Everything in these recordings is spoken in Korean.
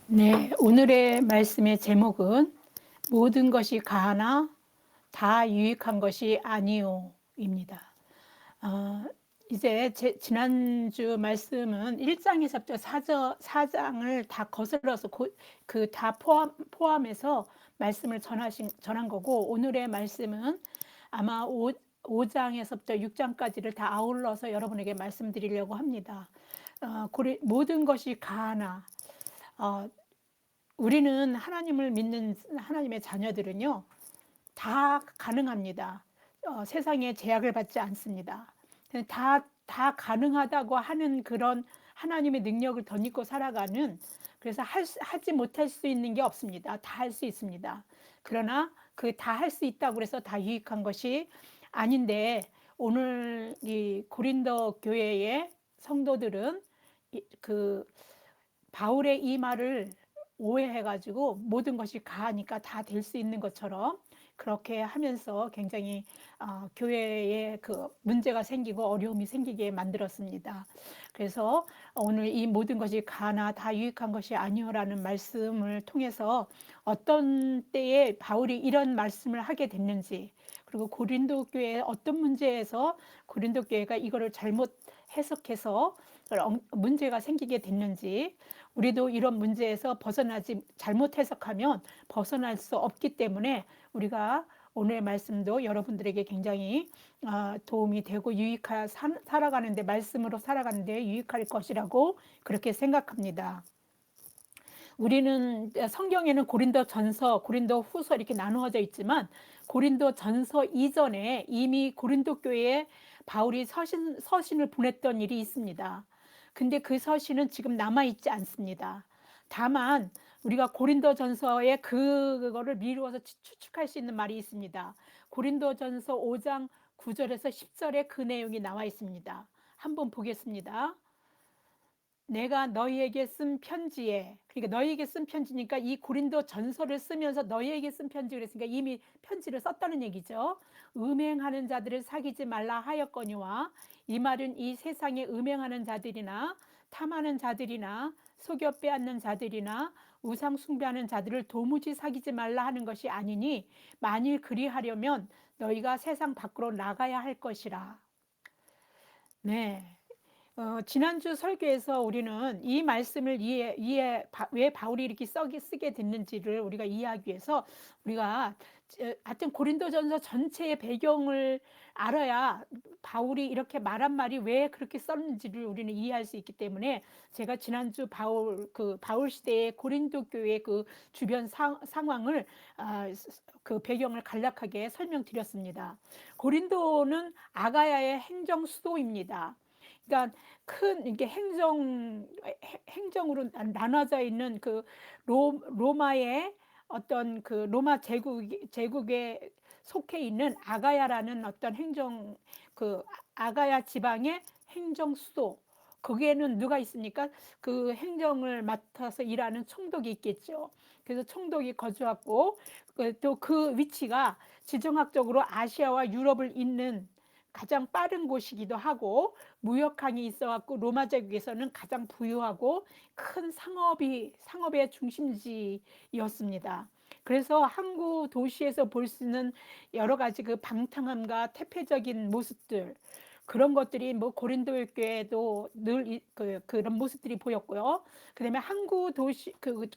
네, 오늘의 말씀의 제목은 모든 것이 가하나 다 유익한 것이 아니요입니다. 어, 이제 지난주 말씀은 1장에서부터 4장을 다 거슬러서 그 다 포함해서 말씀을 전한 거고, 오늘의 말씀은 아마 5장에서부터 6장까지를 다 아울러서 여러분에게 말씀드리려고 합니다. 모든 것이 가하나, 어, 우리는 하나님을 믿는 하나님의 자녀들은요, 다 가능합니다. 세상에 제약을 받지 않습니다. 다 가능하다고 하는 그런 하나님의 능력을 덧입고 살아가는, 그래서 하지 못할 수 있는 게 없습니다. 다 할 수 있습니다. 그러나 그 다 할 수 있다고 해서 다 유익한 것이 아닌데, 오늘 이 고린도 교회의 성도들은 그 바울의 이 말을 오해해가지고 모든 것이 가하니까 다 될 수 있는 것처럼 그렇게 하면서 굉장히 교회에 그 문제가 생기고 어려움이 생기게 만들었습니다. 그래서 오늘 이 모든 것이 가하나 다 유익한 것이 아니오라는 말씀을 통해서 어떤 때에 바울이 이런 말씀을 하게 됐는지, 그리고 고린도 교회의 어떤 문제에서 고린도 교회가 이거를 잘못 해석해서 문제가 생기게 됐는지, 우리도 이런 문제에서 잘못 해석하면 벗어날 수 없기 때문에 우리가 오늘의 말씀도 여러분들에게 굉장히 도움이 되고 살아가는데, 말씀으로 살아가는데 유익할 것이라고 그렇게 생각합니다. 우리는 성경에는 고린도 전서, 고린도 후서 이렇게 나누어져 있지만, 고린도 전서 이전에 이미 고린도 교회에 바울이 서신을 보냈던 일이 있습니다. 근데 그 서신은 지금 남아있지 않습니다. 다만 우리가 고린도 전서에 그거를 미루어서 추측할 수 있는 말이 있습니다. 고린도 전서 5장 9절에서 10절에 그 내용이 나와 있습니다. 한번 보겠습니다. 내가 너희에게 쓴 편지에, 그러니까 너희에게 쓴 편지니까 이 고린도 전서를 쓰면서 너희에게 쓴 편지 그랬으니까 이미 편지를 썼다는 얘기죠. 음행하는 자들을 사귀지 말라 하였거니와, 이 말은 이 세상에 음행하는 자들이나 탐하는 자들이나 속여 빼앗는 자들이나 우상 숭배하는 자들을 도무지 사귀지 말라 하는 것이 아니니, 만일 그리하려면 너희가 세상 밖으로 나가야 할 것이라. 네. 지난주 설교에서 우리는 이 말씀을 왜 바울이 이렇게 쓰게 됐는지를 우리가 이해하기 위해서, 우리가 하여튼 고린도전서 전체의 배경을 알아야 바울이 이렇게 말한 말이 왜 그렇게 썼는지를 우리는 이해할 수 있기 때문에, 제가 지난주 바울 시대의 고린도 교회의 그 주변 상황을, 그 배경을 간략하게 설명드렸습니다. 고린도는 아가야의 행정 수도입니다. 그러니까 이게 행정으로 나눠져 있는 그 로마의 어떤 그 로마 제국에 속해 있는 아가야라는 어떤 그 아가야 지방의 행정 수도, 거기에는 누가 있습니까? 그 행정을 맡아서 일하는 총독이 있겠죠. 그래서 총독이 거주하고, 또 그 위치가 지정학적으로 아시아와 유럽을 잇는 가장 빠른 곳이기도 하고, 무역항이 있어갖고 로마 제국에서는 가장 부유하고 큰 상업의 중심지였습니다. 그래서 항구 도시에서 볼 수 있는 여러 가지 그 방탕함과 태폐적인 모습들, 그런 것들이 뭐 고린도 교회도 늘 그런 모습들이 보였고요. 그다음에 항구 도시 그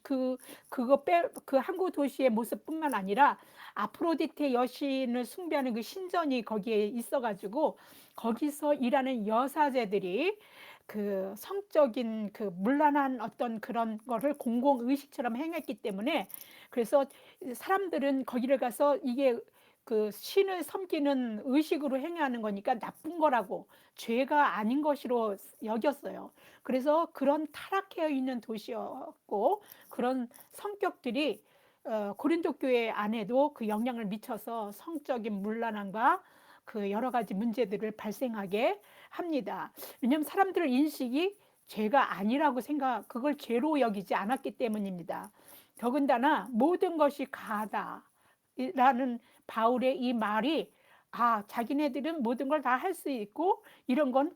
항구 도시의 모습뿐만 아니라 아프로디테 여신을 숭배하는 그 신전이 거기에 있어가지고, 거기서 일하는 여사제들이 그 성적인 그 문란한 어떤 그런 거를 공공의식처럼 행했기 때문에, 그래서 사람들은 거기를 가서 이게 그 신을 섬기는 의식으로 행하는 거니까 나쁜 거라고, 죄가 아닌 것으로 여겼어요. 그래서 그런 타락해 있는 도시였고, 그런 성격들이 고린도 교회 안에도 그 영향을 미쳐서 성적인 문란함과 그 여러 가지 문제들을 발생하게 합니다. 왜냐하면 사람들 인식이 죄가 아니라고 그걸 죄로 여기지 않았기 때문입니다. 더군다나 모든 것이 가하다라는 바울의 이 말이, 자기네들은 모든 걸 다 할 수 있고 이런 건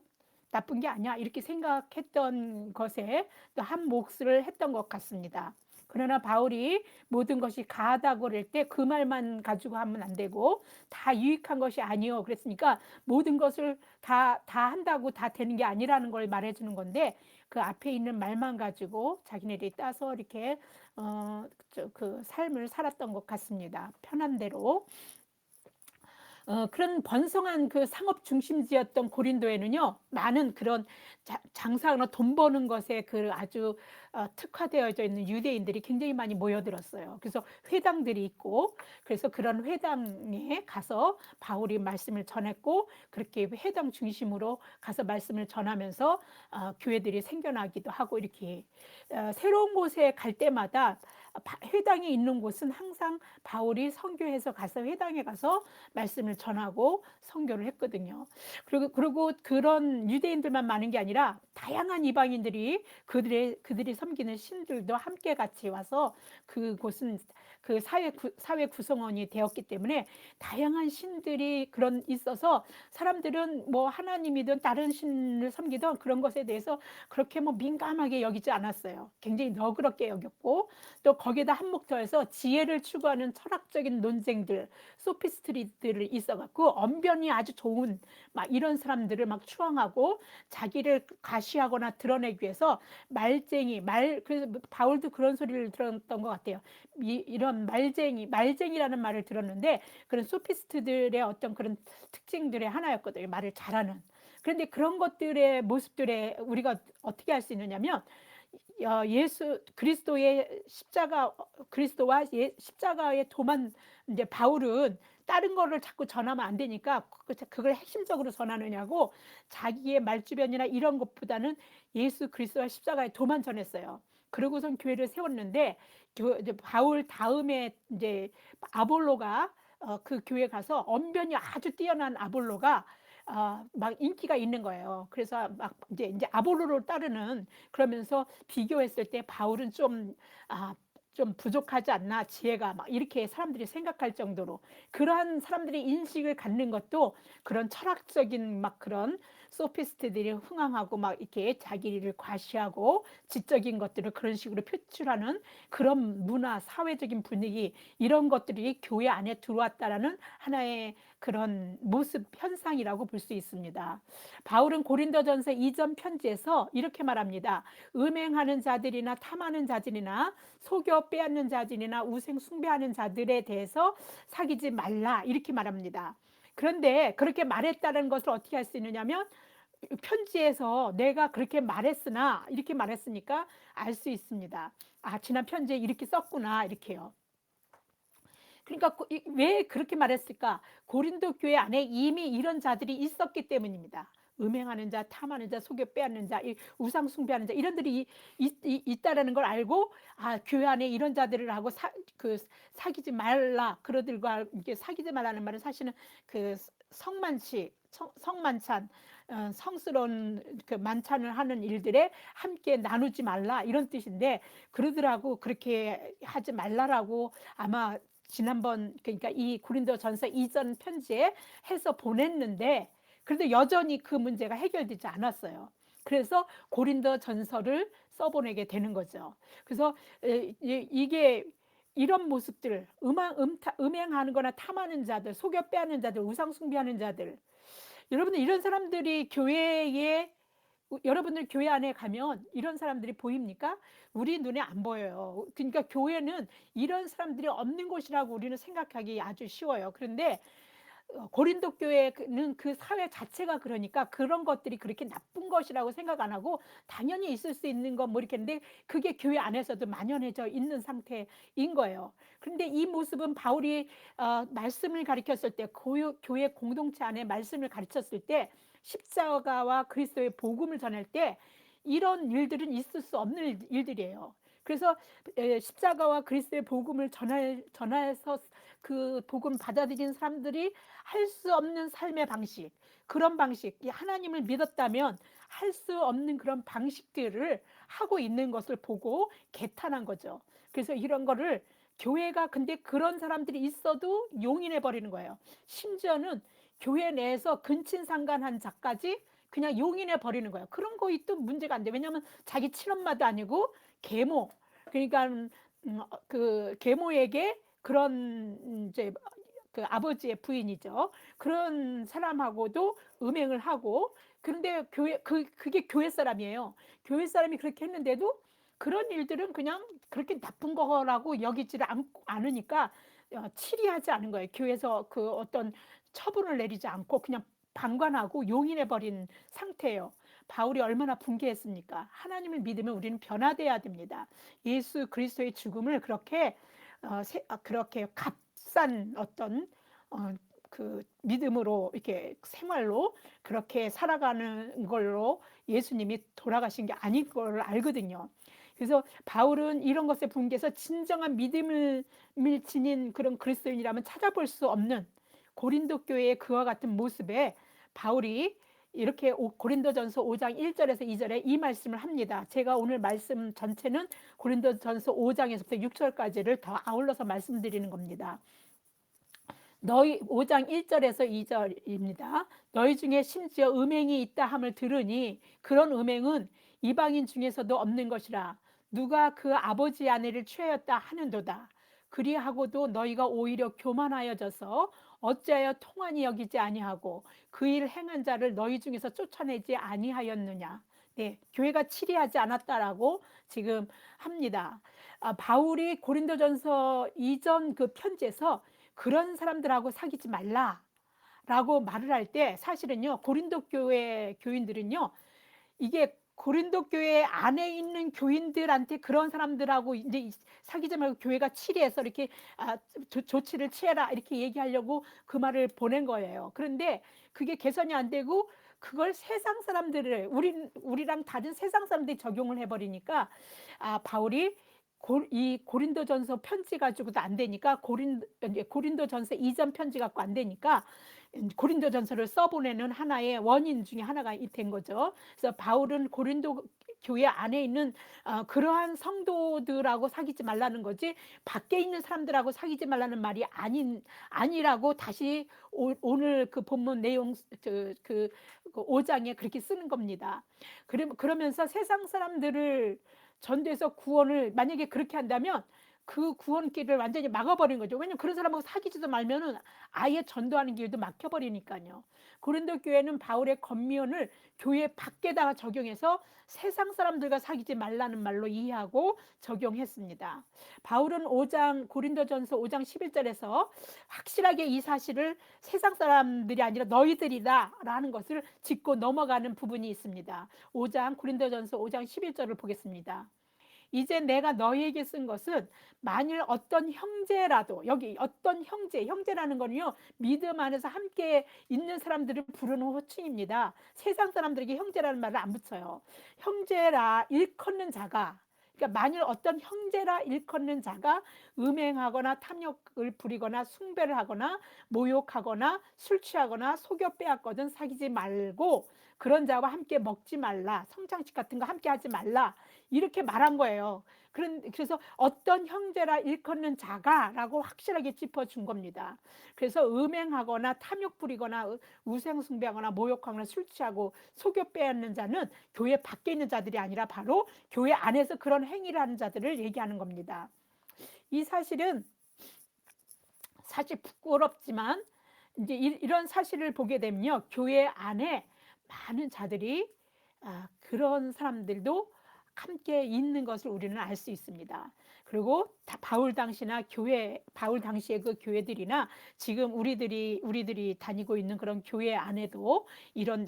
나쁜 게 아니야, 이렇게 생각했던 것에 또 한 몫을 했던 것 같습니다. 그러나 바울이 모든 것이 가하다고 그럴 때 그 말만 가지고 하면 안 되고 다 유익한 것이 아니요. 그랬으니까 모든 것을 다 한다고 다 되는 게 아니라는 걸 말해 주는 건데 그 앞에 있는 말만 가지고 자기네들이 따서 이렇게 그 삶을 살았던 것 같습니다. 편한 대로. 그런 번성한 그 상업 중심지였던 고린도에는요, 많은 그런 장사나 돈 버는 것에 그 아주 특화되어져 있는 유대인들이 굉장히 많이 모여들었어요. 그래서 회당들이 있고, 그래서 그런 회당에 가서 바울이 말씀을 전했고, 그렇게 회당 중심으로 가서 말씀을 전하면서 교회들이 생겨나기도 하고, 이렇게 새로운 곳에 갈 때마다 회당이 있는 곳은 항상 바울이 선교해서 가서 회당에 가서 말씀을 전하고 선교를 했거든요. 그리고 그런 유대인들만 많은 게 아니라 다양한 이방인들이 그들이 섬기는 신들도 함께 같이 와서 그곳은 그 사회 구성원이 되었기 때문에 다양한 신들이 그런 있어서 사람들은 뭐 하나님이든 다른 신을 섬기던 그런 것에 대해서 그렇게 뭐 민감하게 여기지 않았어요. 굉장히 너그럽게 여겼고 또 거기에다 한몫 더해서 지혜를 추구하는 철학적인 논쟁들, 소피스트리들이 있어갖고 언변이 아주 좋은 막 이런 사람들을 막 추앙하고 자기를 과시하거나 드러내기 위해서 그래서 바울도 그런 소리를 들었던 것 같아요. 이런 말쟁이라는 말을 들었는데 그런 소피스트들의 어떤 그런 특징들의 하나였거든요. 말을 잘하는. 그런데 그런 것들의 모습들에 우리가 어떻게 할 수 있느냐면 예수 그리스도의 그리스도와 십자가의 도만 이제 바울은 다른 거를 자꾸 전하면 안 되니까 그걸 핵심적으로 전하느냐고 자기의 말주변이나 이런 것보다는 예수 그리스도와 십자가의 도만 전했어요. 그러고선 교회를 세웠는데 이제 바울 다음에 이제 아볼로가 그 교회 가서 언변이 아주 뛰어난 아볼로가 막 인기가 있는 거예요. 그래서 막 이제 아볼로를 따르는 그러면서 비교했을 때 바울은 좀 부족하지 않나 지혜가 막 이렇게 사람들이 생각할 정도로 그러한 사람들이 인식을 갖는 것도 그런 철학적인 막 그런 소피스트들이 흥황하고 막 이렇게 자기를 과시하고 지적인 것들을 그런 식으로 표출하는 그런 문화 사회적인 분위기 이런 것들이 교회 안에 들어왔다라는 하나의 그런 모습 현상이라고 볼 수 있습니다. 바울은 고린도전서 2전 편지에서 이렇게 말합니다. 음행하는 자들이나 탐하는 자들이나 속여 빼앗는 자들이나 우상 숭배하는 자들에 대해서 사귀지 말라 이렇게 말합니다. 그런데 그렇게 말했다는 것을 어떻게 할 수 있느냐면 편지에서 내가 그렇게 말했으나 이렇게 말했으니까 알 수 있습니다. 지난 편지에 이렇게 썼구나 이렇게요. 그러니까 왜 그렇게 말했을까? 고린도 교회 안에 이미 이런 자들이 있었기 때문입니다. 음행하는 자, 탐하는 자, 속여 빼앗는 자, 우상 숭배하는 자 이런들이 있다라는 걸 알고 교회 안에 이런 자들을 하고 사귀지 말라. 그러들과 이게 사귀지 말라는 말은 사실은 그 성만찬 성스러운 그 만찬을 하는 일들에 함께 나누지 말라 이런 뜻인데 그러더라고 그렇게 하지 말라라고 아마 지난번 그러니까 이 고린도전서 이전 편지에 해서 보냈는데 그래도 여전히 그 문제가 해결되지 않았어요. 그래서 고린도전서를 써보내게 되는 거죠. 그래서 이게 이런 모습들, 음행하는 거나 탐하는 자들, 속여 빼앗는 자들, 우상 숭배하는 자들, 여러분들 이런 사람들이 여러분들 교회 안에 가면 이런 사람들이 보입니까? 우리 눈에 안 보여요. 그러니까 교회는 이런 사람들이 없는 곳이라고 우리는 생각하기 아주 쉬워요. 그런데 고린도 교회는 그 사회 자체가 그러니까 그런 것들이 그렇게 나쁜 것이라고 생각 안 하고 당연히 있을 수 있는 건 뭐 이렇게 했는데 그게 교회 안에서도 만연해져 있는 상태인 거예요. 그런데 이 모습은 바울이 말씀을 가르쳤을 때 교회 공동체 안에 말씀을 가르쳤을 때 십자가와 그리스도의 복음을 전할 때 이런 일들은 있을 수 없는 일들이에요. 그래서 십자가와 그리스도의 복음을 전해서 그 복음 받아들인 사람들이 할 수 없는 삶의 방식, 그런 방식, 하나님을 믿었다면 할 수 없는 그런 방식들을 하고 있는 것을 보고 개탄한 거죠. 그래서 이런 거를 교회가 근데 그런 사람들이 있어도 용인해 버리는 거예요. 심지어는 교회 내에서 근친상간한 자까지 그냥 용인해 버리는 거예요. 그런 거 있도 문제가 안 돼. 왜냐하면 자기 친엄마도 아니고 계모. 그러니까 그 계모에게 그런 이제 그 아버지의 부인이죠. 그런 사람하고도 음행을 하고, 그런데 그게 교회 사람이에요. 교회 사람이 그렇게 했는데도 그런 일들은 그냥 그렇게 나쁜 거라고 여기지를 않으니까 치리하지 않은 거예요. 교회에서 그 어떤 처분을 내리지 않고 그냥 방관하고 용인해 버린 상태예요. 바울이 얼마나 분개했습니까? 하나님을 믿으면 우리는 변화돼야 됩니다. 예수 그리스도의 죽음을 그렇게 값싼 어떤 어, 그 믿음으로 이렇게 생활로 그렇게 살아가는 걸로 예수님이 돌아가신 게 아닐 걸 알거든요. 그래서 바울은 이런 것에 분개해서 진정한 믿음을 지닌 그런 그리스도인이라면 찾아볼 수 없는 고린도 교회의 그와 같은 모습에 바울이 이렇게 고린도전서 5장 1절에서 2절에 이 말씀을 합니다. 제가 오늘 말씀 전체는 고린도전서 5장에서부터 6절까지를 더 아울러서 말씀드리는 겁니다. 너희 5장 1절에서 2절입니다. 너희 중에 심지어 음행이 있다 함을 들으니 그런 음행은 이방인 중에서도 없는 것이라. 누가 그 아버지 아내를 취하였다 하는도다. 그리하고도 너희가 오히려 교만하여져서 어찌하여 통한이 여기지 아니하고 그 일 행한 자를 너희 중에서 쫓아내지 아니하였느냐. 네, 교회가 치리하지 않았다라고 지금 합니다. 바울이 고린도전서 이전 그 편지에서 그런 사람들하고 사귀지 말라라고 말을 할 때 사실은요, 고린도 교회 교인들은요, 이게 고린도 교회 안에 있는 교인들한테 그런 사람들하고 이제 사귀지 말고 교회가 치리해서 이렇게 조치를 취해라 이렇게 얘기하려고 그 말을 보낸 거예요. 그런데 그게 개선이 안 되고 그걸 세상 사람들을 우리랑 다른 세상 사람들이 적용을 해버리니까 바울이 이 고린도전서 편지 가지고도 안 되니까 고린도전서 이전 편지 갖고 안 되니까 고린도전서를 써보내는 하나의 원인 중에 하나가 된 거죠. 그래서 바울은 고린도 교회 안에 있는 그러한 성도들하고 사귀지 말라는 거지 밖에 있는 사람들하고 사귀지 말라는 말이 아니라고 다시 오늘 그 본문 내용 그 5장에 그렇게 쓰는 겁니다. 그러면서 세상 사람들을 전도해서 구원을 만약에 그렇게 한다면 그 구원길을 완전히 막아버린 거죠. 왜냐면 그런 사람하고 사귀지도 말면은 아예 전도하는 길도 막혀버리니까요. 고린도 교회는 바울의 권면을 교회 밖에다가 적용해서 세상 사람들과 사귀지 말라는 말로 이해하고 적용했습니다. 바울은 고린도전서 5장 11절에서 확실하게 이 사실을 세상 사람들이 아니라 너희들이다라는 것을 짚고 넘어가는 부분이 있습니다. 고린도전서 5장 11절을 보겠습니다. 이제 내가 너희에게 쓴 것은 만일 어떤 형제라도, 여기 어떤 형제라는 거는요, 믿음 안에서 함께 있는 사람들을 부르는 호칭입니다. 세상 사람들에게 형제라는 말을 안 붙여요. 형제라 일컫는 자가, 그러니까 만일 어떤 형제라 일컫는 자가 음행하거나 탐욕을 부리거나 숭배를 하거나 모욕하거나 술 취하거나 속여 빼앗거든 사귀지 말고 그런 자와 함께 먹지 말라, 성장식 같은 거 함께 하지 말라 이렇게 말한 거예요. 그래서 어떤 형제라 일컫는 자가라고 확실하게 짚어준 겁니다. 그래서 음행하거나 탐욕 부리거나 우상 숭배하거나 모욕하거나 술 취하고 속여 빼앗는 자는 교회 밖에 있는 자들이 아니라 바로 교회 안에서 그런 행위를 하는 자들을 얘기하는 겁니다. 이 사실은 사실 부끄럽지만 이제 이런 사실을 보게 되면요, 교회 안에 많은 자들이 그런 사람들도 함께 있는 것을 우리는 알 수 있습니다. 그리고 바울 당시의 그 교회들이나 지금 우리들이 다니고 있는 그런 교회 안에도 이런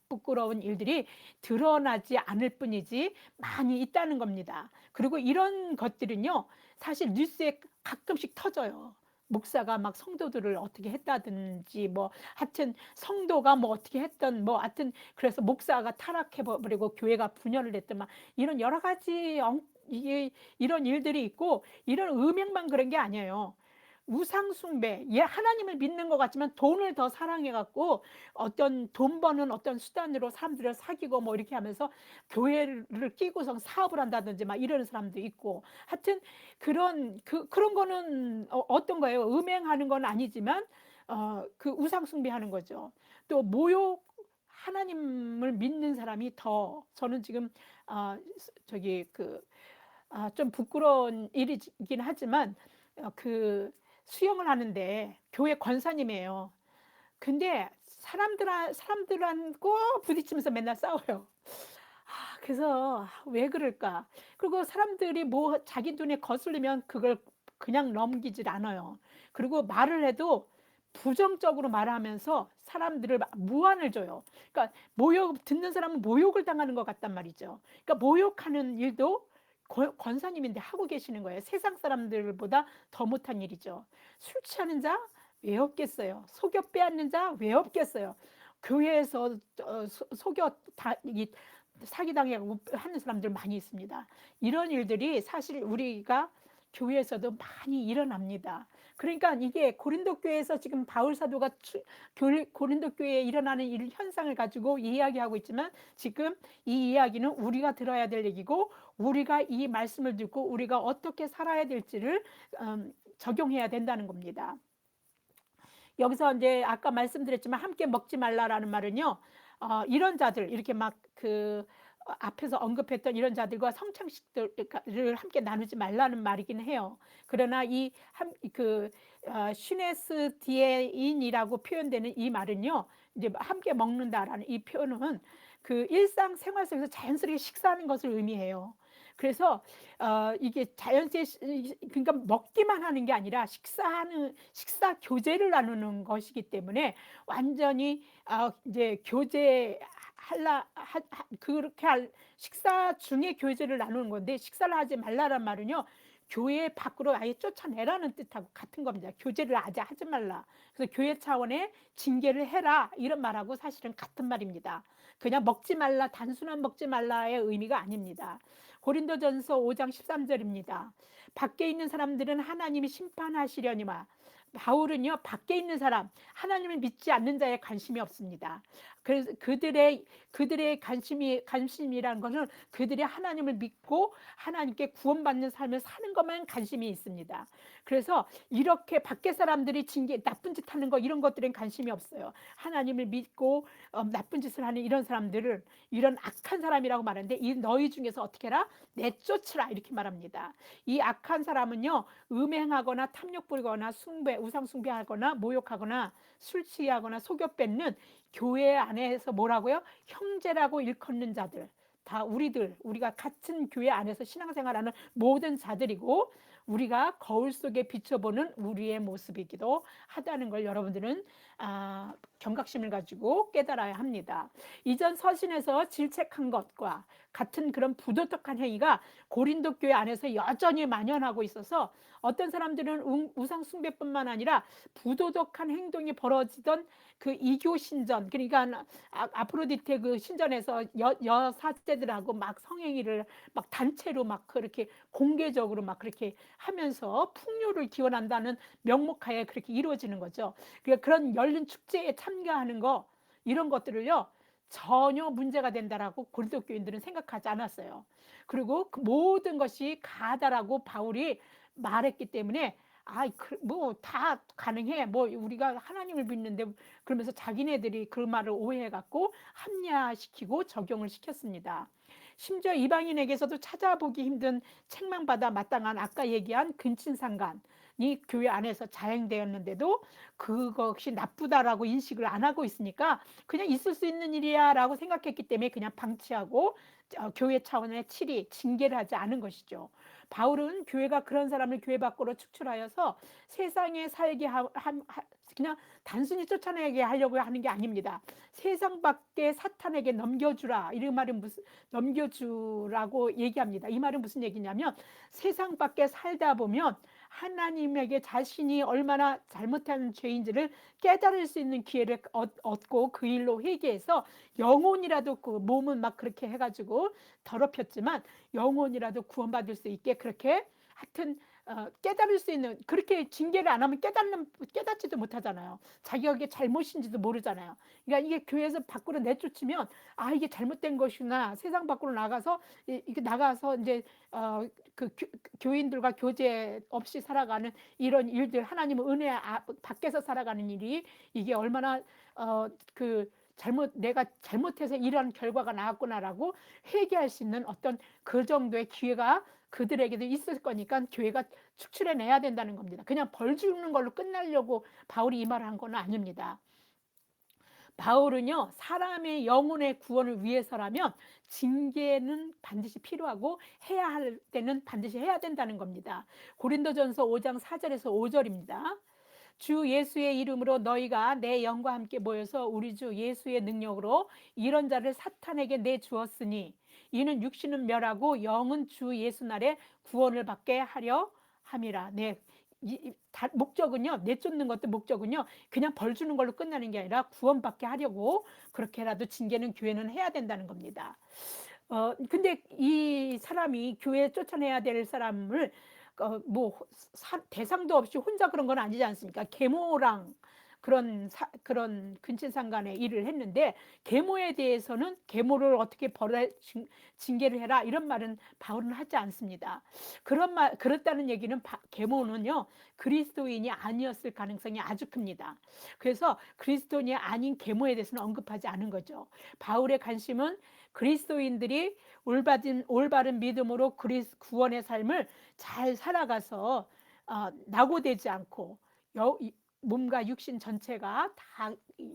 부끄러운 일들이 드러나지 않을 뿐이지 많이 있다는 겁니다. 그리고 이런 것들은요, 사실 뉴스에 가끔씩 터져요. 목사가 막 성도들을 어떻게 했다든지 뭐 하여튼 성도가 뭐 어떻게 했던 뭐 하여튼 그래서 목사가 타락해버리고 교회가 분열을 했던 막 이런 여러 가지 이런 일들이 있고 이런 음행만 그런 게 아니에요. 우상 숭배, 하나님을 믿는 것 같지만 돈을 더 사랑해갖고 어떤 돈 버는 어떤 수단으로 사람들을 사귀고 뭐 이렇게 하면서 교회를 끼고서 사업을 한다든지 막 이러는 사람도 있고 하여튼 그런 거는 어떤 거예요? 음행하는 건 아니지만 그 우상 숭배하는 거죠. 또 모욕 하나님을 믿는 사람이 더 저는 지금 저기 좀 부끄러운 일이긴 하지만 수영을 하는데 교회 권사님이에요. 근데 사람들하고 부딪히면서 맨날 싸워요. 그래서 '왜 그럴까?' 그리고 사람들이 뭐 자기 눈에 거슬리면 그걸 그냥 넘기질 않아요. 그리고 말을 해도 부정적으로 말하면서 사람들을 막 무안을 줘요. 그러니까 듣는 사람은 모욕을 당하는 것 같단 말이죠. 그러니까 모욕하는 일도 권사님인데 하고 계시는 거예요. 세상 사람들보다 더 못한 일이죠. 술 취하는 자 왜 없겠어요. 속여 빼앗는 자 왜 없겠어요. 교회에서 속여 다 사기당하고 하는 사람들 많이 있습니다. 이런 일들이 사실 우리가 교회에서도 많이 일어납니다. 그러니까 이게 고린도 교회에서 지금 바울 사도가 고린도 교회에 일어나는 일 현상을 가지고 이야기하고 있지만 지금 이 이야기는 우리가 들어야 될 얘기고 우리가 이 말씀을 듣고 우리가 어떻게 살아야 될지를 적용해야 된다는 겁니다. 여기서 이제 아까 말씀드렸지만 함께 먹지 말라라는 말은요. 이런 자들 이렇게 막 앞에서 언급했던 이런 자들과 성창식들을 함께 나누지 말라는 말이긴 해요. 그러나 이 함 그 시네스디에인이라고 표현되는 이 말은요. 이제 함께 먹는다라는 이 표현은 일상생활 속에서 자연스럽게 식사하는 것을 의미해요. 그래서 이게 그러니까 먹기만 하는 게 아니라 식사 교제를 나누는 것이기 때문에 완전히 이제 교제 할라 하 하 그렇게 할 식사 중에 교제를 나누는 건데 식사를 하지 말라란 말은요. 교회 밖으로 아예 쫓아내라는 뜻하고 같은 겁니다. 교제를 아예 하지 말라. 그래서 교회 차원의 징계를 해라 이런 말하고 사실은 같은 말입니다. 그냥 먹지 말라 단순한 먹지 말라의 의미가 아닙니다. 고린도전서 5장 13절입니다. 밖에 있는 사람들은 하나님이 심판하시려니와 바울은요 밖에 있는 사람 하나님을 믿지 않는 자에 관심이 없습니다. 그래서 그들의 관심이라는 것은 그들이 하나님을 믿고 하나님께 구원받는 삶을 사는 것만 관심이 있습니다. 그래서 이렇게 밖에 사람들이 나쁜 짓 하는 거 이런 것들엔 관심이 없어요. 하나님을 믿고 나쁜 짓을 하는 이런 사람들을 이런 악한 사람이라고 말하는데 이 너희 중에서 어떻게 해라? 내쫓으라 이렇게 말합니다. 이 악한 사람은요 음행하거나 탐욕 부리거나 우상 숭배하거나 모욕하거나 술 취하거나 속여 뺏는 교회 안에서 뭐라고요? 형제라고 일컫는 자들. 다 우리가 같은 교회 안에서 신앙생활하는 모든 자들이고 우리가 거울 속에 비춰보는 우리의 모습이기도 하다는 걸 여러분들은 경각심을 가지고 깨달아야 합니다. 이전 서신에서 질책한 것과 같은 그런 부도덕한 행위가 고린도 교회 안에서 여전히 만연하고 있어서 어떤 사람들은 우상 숭배뿐만 아니라 부도덕한 행동이 벌어지던 이교 신전 그러니까 아프로디테 신전에서 여사제들하고 막 성행위를 막 단체로 막 그렇게 공개적으로 막 그렇게 하면서 풍요를 기원한다는 명목하에 그렇게 이루어지는 거죠. 그러니까 그런 열린 축제에 참가하는 거 이런 것들을요. 전혀 문제가 된다라고 고린도 교인들은 생각하지 않았어요. 그리고 그 모든 것이 가다라고 바울이 말했기 때문에 뭐 다 가능해. 뭐 우리가 하나님을 믿는데 그러면서 자기네들이 그 말을 오해해 갖고 합리화시키고 적용을 시켰습니다. 심지어 이방인에게서도 찾아보기 힘든 책망받아 마땅한 아까 얘기한 근친상간이 교회 안에서 자행되었는데도 그것이 나쁘다라고 인식을 안 하고 있으니까 그냥 있을 수 있는 일이야라고 생각했기 때문에 그냥 방치하고 교회 차원의 징계를 하지 않은 것이죠. 바울은 교회가 그런 사람을 교회 밖으로 축출하여서 세상에 살게 그냥 단순히 쫓아내게 하려고 하는 게 아닙니다. 세상 밖에 사탄에게 넘겨주라. 이 말은 넘겨주라고 얘기합니다. 이 말은 무슨 얘기냐면 세상 밖에 살다 보면 하나님에게 자신이 얼마나 잘못한 죄인지를 깨달을 수 있는 기회를 얻고 그 일로 회개해서 영혼이라도 몸은 막 그렇게 해가지고 더럽혔지만 영혼이라도 구원받을 수 있게 그렇게 하여튼 깨달을 수 있는 그렇게 징계를 안 하면 깨닫지도 못하잖아요. 자기가 그게 잘못인지도 모르잖아요. 그러니까 이게 교회에서 밖으로 내쫓으면 이게 잘못된 것이구나 세상 밖으로 나가서 이게 나가서 이제 교인들과 교제 없이 살아가는 이런 일들 하나님의 은혜 밖에서 살아가는 일이 이게 얼마나 그 내가 잘못해서 이런 결과가 나왔구나라고 회개할 수 있는 어떤 그 정도의 기회가 그들에게도 있을 거니까 교회가 축출해내야 된다는 겁니다. 그냥 벌 주는 걸로 끝나려고 바울이 이 말을 한 건 아닙니다. 바울은요, 사람의 영혼의 구원을 위해서라면 징계는 반드시 필요하고 해야 할 때는 반드시 해야 된다는 겁니다. 고린도전서 5장 4절에서 5절입니다. 주 예수의 이름으로 너희가 내 영과 함께 모여서 우리 주 예수의 능력으로 이런 자를 사탄에게 내주었으니 이는 육신은 멸하고 영은 주 예수 날에 구원을 받게 하려 함이라. 네. 목적은요, 내쫓는 것도 목적은요, 그냥 벌 주는 걸로 끝나는 게 아니라 구원받게 하려고 그렇게라도 징계는 교회는 해야 된다는 겁니다. 근데 이 사람이 교회 쫓아내야 될 사람을 뭐 대상도 없이 혼자 그런 건 아니지 않습니까? 계모랑 그런 근친상간의 일을 했는데, 계모에 대해서는 계모를 어떻게 징계를 해라 이런 말은 바울은 하지 않습니다. 그렇다는 얘기는 계모는요, 그리스도인이 아니었을 가능성이 아주 큽니다. 그래서 그리스도인이 아닌 계모에 대해서는 언급하지 않은 거죠. 바울의 관심은 그리스도인들이 올바른 믿음으로 구원의 삶을 잘 살아가서 낙오되지 않고 몸과 육신 전체가 다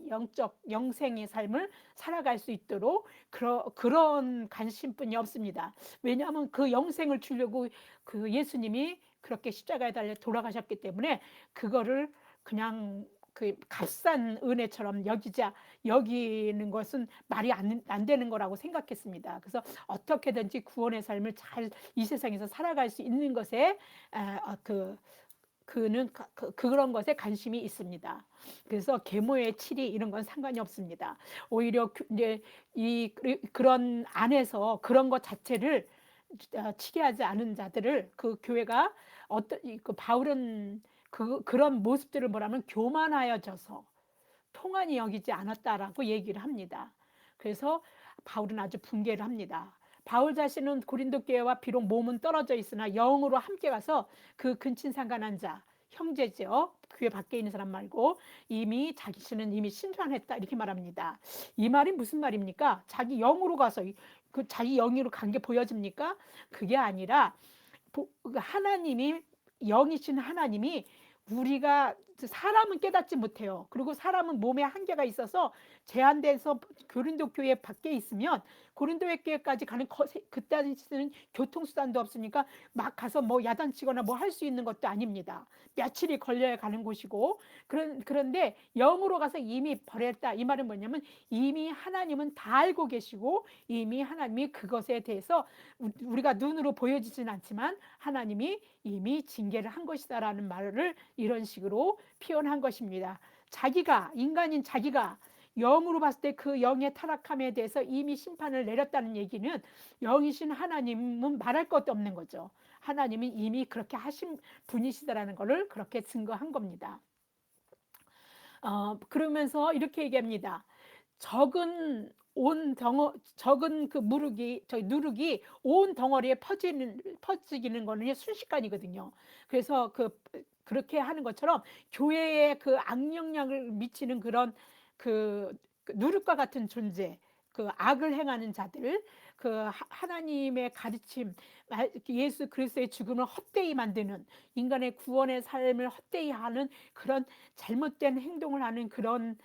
영적 영생의 삶을 살아갈 수 있도록 그런 관심뿐이 없습니다. 왜냐하면 그 영생을 주려고 그 예수님이 그렇게 십자가에 달려 돌아가셨기 때문에 그거를 그냥 그 값싼 은혜처럼 여기는 것은 말이 안 되는 거라고 생각했습니다. 그래서 어떻게든지 구원의 삶을 잘 이 세상에서 살아갈 수 있는 것에 그는 그런 것에 관심이 있습니다. 그래서 계모의 치리 이런 건 상관이 없습니다. 오히려 이제 그런 안에서 그런 것 자체를 치게하지 않은 자들을 그 교회가 그 바울은 그런 모습들을 뭐라면 교만하여져서 통한이 여기지 않았다라고 얘기를 합니다. 그래서 바울은 아주 분개를 합니다. 바울 자신은 고린도 교회와 비록 몸은 떨어져 있으나 영으로 함께 가서 그 근친상간한 자, 형제죠. 교회 밖에 있는 사람 말고 자기는 이미 신trans했다 이렇게 말합니다. 이 말이 무슨 말입니까? 자기 영으로 가서 그 자기 영으로 간 게 보여집니까? 그게 아니라 하나님이 영이신 하나님이 우리가 사람은 깨닫지 못해요. 그리고 사람은 몸에 한계가 있어서 제한돼서 고린도 교회 밖에 있으면 고린도 교회까지 가는 그때는 교통수단도 없으니까 막 가서 뭐 야단치거나 뭐 할 수 있는 것도 아닙니다. 며칠이 걸려야 가는 곳이고 그런데 영으로 가서 이미 버렸다. 이 말은 뭐냐면 이미 하나님은 다 알고 계시고 이미 하나님이 그것에 대해서 우리가 눈으로 보여지진 않지만 하나님이 이미 징계를 한 것이다라는 말을 이런 식으로 표현한 것입니다. 인간인 자기가 영으로 봤을 때 그 영의 타락함에 대해서 이미 심판을 내렸다는 얘기는 영이신 하나님은 말할 것도 없는 거죠. 하나님이 이미 그렇게 하신 분이시다라는 것을 그렇게 증거한 겁니다. 그러면서 이렇게 얘기합니다. 적은 그 누룩이 온 덩어리에 퍼지기는 거는 순식간이거든요. 그래서 그렇게 하는 것처럼 교회에 그 악영향을 미치는 그런 그 누룩과 같은 존재, 그 악을 행하는 자들, 하나님의 가르침, 예수 그리스도의 죽음을 헛되이 만드는 인간의 구원의 삶을 헛되이 하는 그런 잘못된 행동을 하는 그런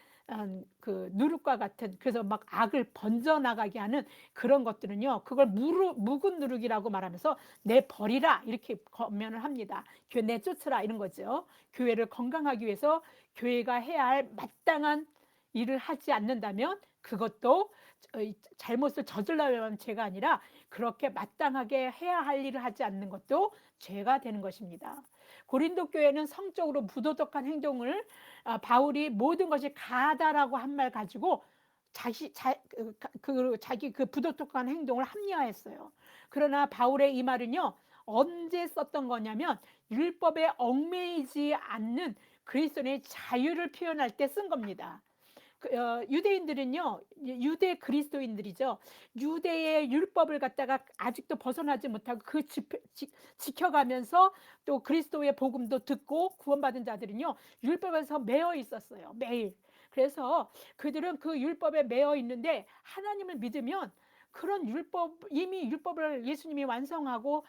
그 누룩과 같은, 그래서 막 악을 번져나가게 하는 그런 것들은요, 그걸 묵은 누룩이라고 말하면서 내버리라 이렇게 권면을 합니다. 교회 내쫓으라 이런 거죠. 교회를 건강하기 위해서 교회가 해야 할 마땅한 일을 하지 않는다면 그것도 잘못을 저질러야만 죄가 아니라 그렇게 마땅하게 해야 할 일을 하지 않는 것도 죄가 되는 것입니다. 고린도 교회는 성적으로 부도덕한 행동을 바울이 모든 것이 가다라고 한 말 가지고 자기 그 부도덕한 행동을 합리화했어요. 그러나 바울의 이 말은요, 언제 썼던 거냐면 율법에 얽매이지 않는 그리스도의 자유를 표현할 때 쓴 겁니다. 유대인들은요, 유대 그리스도인들이죠. 유대의 율법을 갖다가 아직도 벗어나지 못하고 지켜가면서 또 그리스도의 복음도 듣고 구원받은 자들은요, 율법에서 매여 있었어요. 매일. 그래서 그들은 그 율법에 매여 있는데 하나님을 믿으면 그런 율법, 이미 율법을 예수님이 완성하고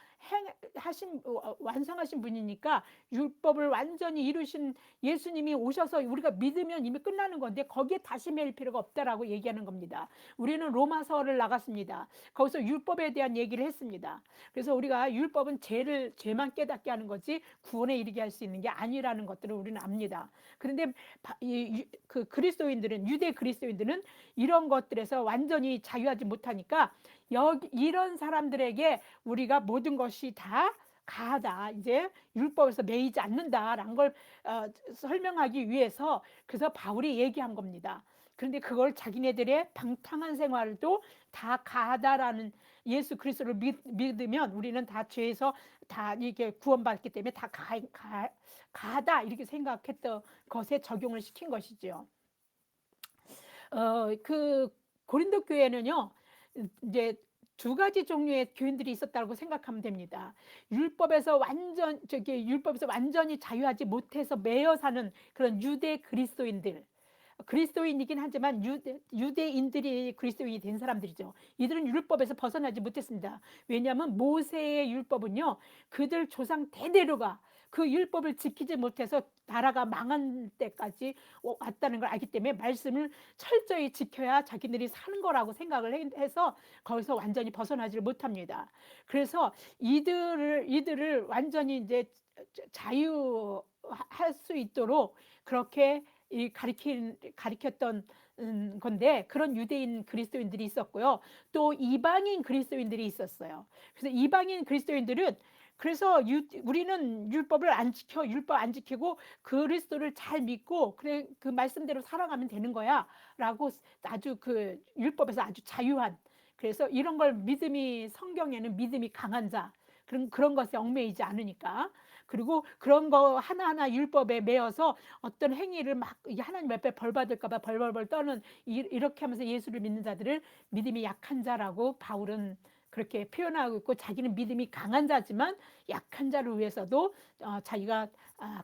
완성하신 분이니까 율법을 완전히 이루신 예수님이 오셔서 우리가 믿으면 이미 끝나는 건데 거기에 다시 매일 필요가 없다라고 얘기하는 겁니다. 우리는 로마서를 나갔습니다. 거기서 율법에 대한 얘기를 했습니다. 그래서 우리가 율법은 죄만 깨닫게 하는 거지 구원에 이르게 할 수 있는 게 아니라는 것들을 우리는 압니다. 그런데 그 그리스도인들은, 유대 그리스도인들은 이런 것들에서 완전히 자유하지 못하니까 이런 사람들에게 우리가 모든 것이 다 가하다, 이제 율법에서 매이지 않는다라는 걸 설명하기 위해서 그래서 바울이 얘기한 겁니다. 그런데 그걸 자기네들의 방탕한 생활도 다 가하다라는, 예수 그리스도를 믿으면 우리는 다 죄에서 다 이게 구원받기 때문에 다 가하다 이렇게 생각했던 것에 적용을 시킨 것이죠. 그 고린도 교회는요, 이제 두 가지 종류의 교인들이 있었다고 생각하면 됩니다. 율법에서 완전히 자유하지 못해서 매여 사는 그런 유대 그리스도인들. 그리스도인이긴 하지만 유대인들이 그리스도인이 된 사람들이죠. 이들은 율법에서 벗어나지 못했습니다. 왜냐하면 모세의 율법은요, 그들 조상 대대로가 그 율법을 지키지 못해서 나라가 망한 때까지 왔다는 걸 알기 때문에 말씀을 철저히 지켜야 자기들이 사는 거라고 생각을 해서 거기서 완전히 벗어나지를 못합니다. 그래서 이들을 완전히 이제 자유할 수 있도록 그렇게 가리켰던 건데, 그런 유대인 그리스도인들이 있었고요. 또 이방인 그리스도인들이 있었어요. 그래서 이방인 그리스도인들은, 그래서 우리는 율법 안 지키고 그리스도를 잘 믿고 그래 그 말씀대로 살아가면 되는 거야라고, 아주 그 율법에서 아주 자유한, 그래서 이런 걸 성경에는 믿음이 강한 자, 그런 것에 얽매이지 않으니까. 그리고 그런 거 하나하나 율법에 매여서 어떤 행위를 막 하나님 앞에 벌 받을까 봐 벌벌벌 떠는, 이렇게 하면서 예수를 믿는 자들을 믿음이 약한 자라고 바울은 그렇게 표현하고 있고, 자기는 믿음이 강한 자지만 약한 자를 위해서도 자기가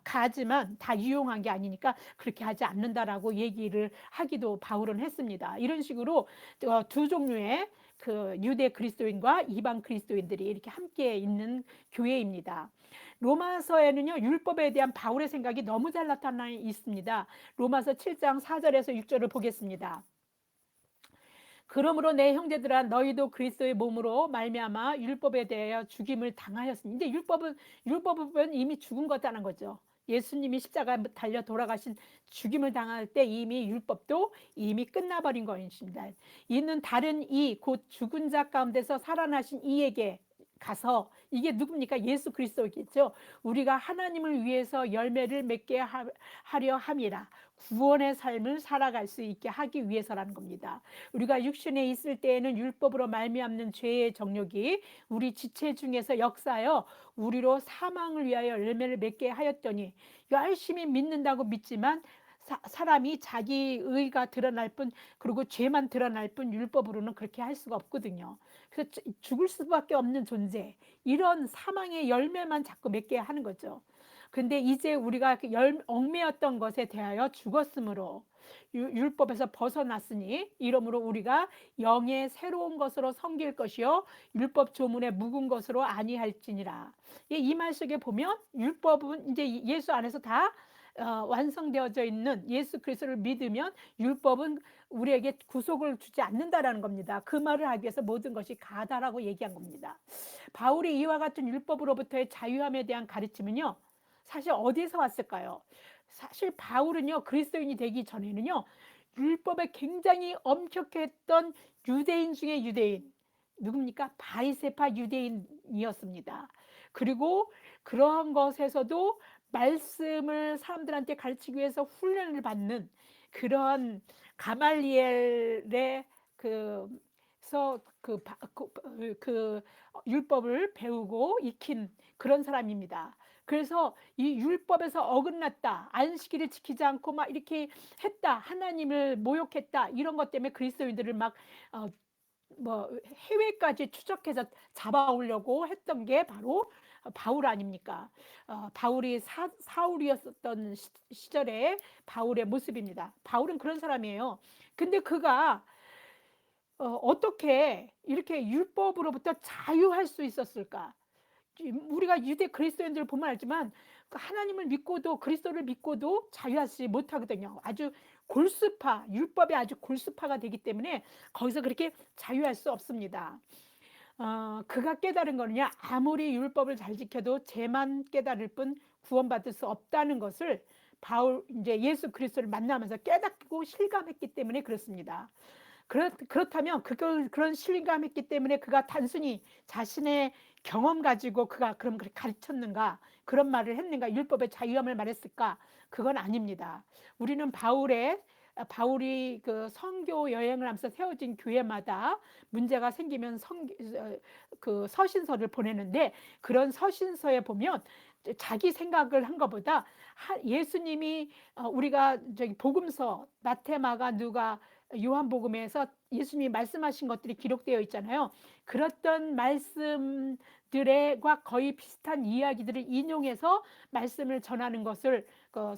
가지만 다 유용한 게 아니니까 그렇게 하지 않는다라고 얘기를 하기도 바울은 했습니다. 이런 식으로 두 종류의 그 유대 그리스도인과 이방 그리스도인들이 이렇게 함께 있는 교회입니다. 로마서에는요, 율법에 대한 바울의 생각이 너무 잘 나타나 있습니다. 로마서 7장 4절에서 6절을 보겠습니다. 그러므로 내 형제들아, 너희도 그리스도의 몸으로 말미암아 율법에 대하여 죽임을 당하였으니, 이제 율법은 이미 죽은 거다는 거죠. 예수님이 십자가에 달려 돌아가신, 죽임을 당할 때 이미 율법도 이미 끝나버린 것입니다. 이는 다른 곧 죽은 자 가운데서 살아나신 이에게 가서, 이게 누굽니까? 예수 그리스도겠죠. 우리가 하나님을 위해서 열매를 맺게 하려 함이라, 구원의 삶을 살아갈 수 있게 하기 위해서라는 겁니다. 우리가 육신에 있을 때에는 율법으로 말미암는 죄의 정욕이 우리 지체 중에서 역사하여 우리로 사망을 위하여 열매를 맺게 하였더니, 열심히 믿는다고 믿지만 사람이 자기 의가 드러날 뿐, 그리고 죄만 드러날 뿐 율법으로는 그렇게 할 수가 없거든요. 그래서 죽을 수밖에 없는 존재, 이런 사망의 열매만 자꾸 맺게 하는 거죠. 근데 이제 우리가 얽매였던 것에 대하여 죽었으므로, 율법에서 벗어났으니 이러므로 우리가 영의 새로운 것으로 섬길 것이요 율법 조문에 묵은 것으로 아니할지니라. 이 말 속에 보면 율법은 이제 예수 안에서 다 완성되어져 있는, 예수 그리스도를 믿으면 율법은 우리에게 구속을 주지 않는다라는 겁니다. 그 말을 하기 위해서 모든 것이 가다라고 얘기한 겁니다. 바울이 이와 같은 율법으로부터의 자유함에 대한 가르침은요, 사실 어디서 왔을까요? 사실 바울은요, 그리스도인이 되기 전에는요, 율법에 굉장히 엄격했던 유대인 중에 유대인, 누굽니까? 바리새파 유대인이었습니다. 그리고 그러한 것에서도 말씀을 사람들한테 가르치기 위해서 훈련을 받는 그런 가말리엘의 그 율법을 배우고 익힌 그런 사람입니다. 그래서 이 율법에서 어긋났다, 안식일을 지키지 않고 막 이렇게 했다, 하나님을 모욕했다, 이런 것 때문에 그리스도인들을 막 해외까지 추적해서 잡아오려고 했던 게 바로 바울 아닙니까? 바울이 사울이었었던 시절의 바울의 모습입니다. 바울은 그런 사람이에요. 근데 그가 어떻게 이렇게 율법으로부터 자유할 수 있었을까? 우리가 유대 그리스도인들을 보면 알지만 그 하나님을 믿고도 그리스도를 믿고도 자유하지 못하거든요. 아주 골수파, 율법이 아주 골수파가 되기 때문에 거기서 그렇게 자유할 수 없습니다. 그가 깨달은 거는요, 아무리 율법을 잘 지켜도 죄만 깨달을 뿐 구원받을 수 없다는 것을 바울 이제 예수 그리스도를 만나면서 깨닫고 실감했기 때문에 그렇습니다. 그렇다면 그런 실감했기 때문에 그가 단순히 자신의 경험 가지고 그가 그럼 그렇게 가르쳤는가, 그런 말을 했는가, 율법의 자유함을 말했을까? 그건 아닙니다. 우리는 바울이 그 선교 여행을 하면서 세워진 교회마다 문제가 생기면 그 서신서를 보내는데, 그런 서신서에 보면 자기 생각을 한 것보다 예수님이 우리가 저기 복음서 마태, 마가, 누가, 요한복음에서 예수님이 말씀하신 것들이 기록되어 있잖아요. 그랬던 말씀들과 거의 비슷한 이야기들을 인용해서 말씀을 전하는 것을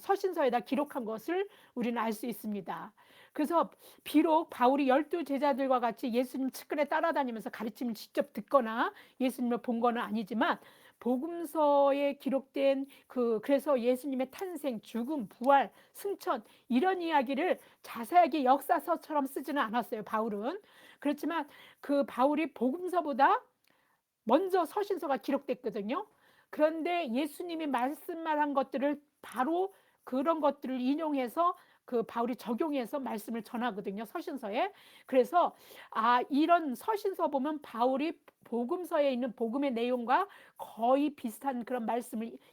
서신서에다 기록한 것을 우리는 알 수 있습니다. 그래서 비록 바울이 12 제자들과 같이 예수님 측근에 따라다니면서 가르침을 직접 듣거나 예수님을 본 거는 아니지만, 복음서에 기록된 그래서 예수님의 탄생, 죽음, 부활, 승천, 이런 이야기를 자세하게 역사서처럼 쓰지는 않았어요, 바울은. 그렇지만 그 바울이 복음서보다 먼저 서신서가 기록됐거든요. 그런데 예수님이 말씀만 것들을 바로 그런 것들을 인용해서 그 바울이 적용해서 말씀을 전하거든요, 서신서에. 그래서 이런 서신서 보면 바울이 복음서에 있는 복음의 내용과 거의 비슷한 그런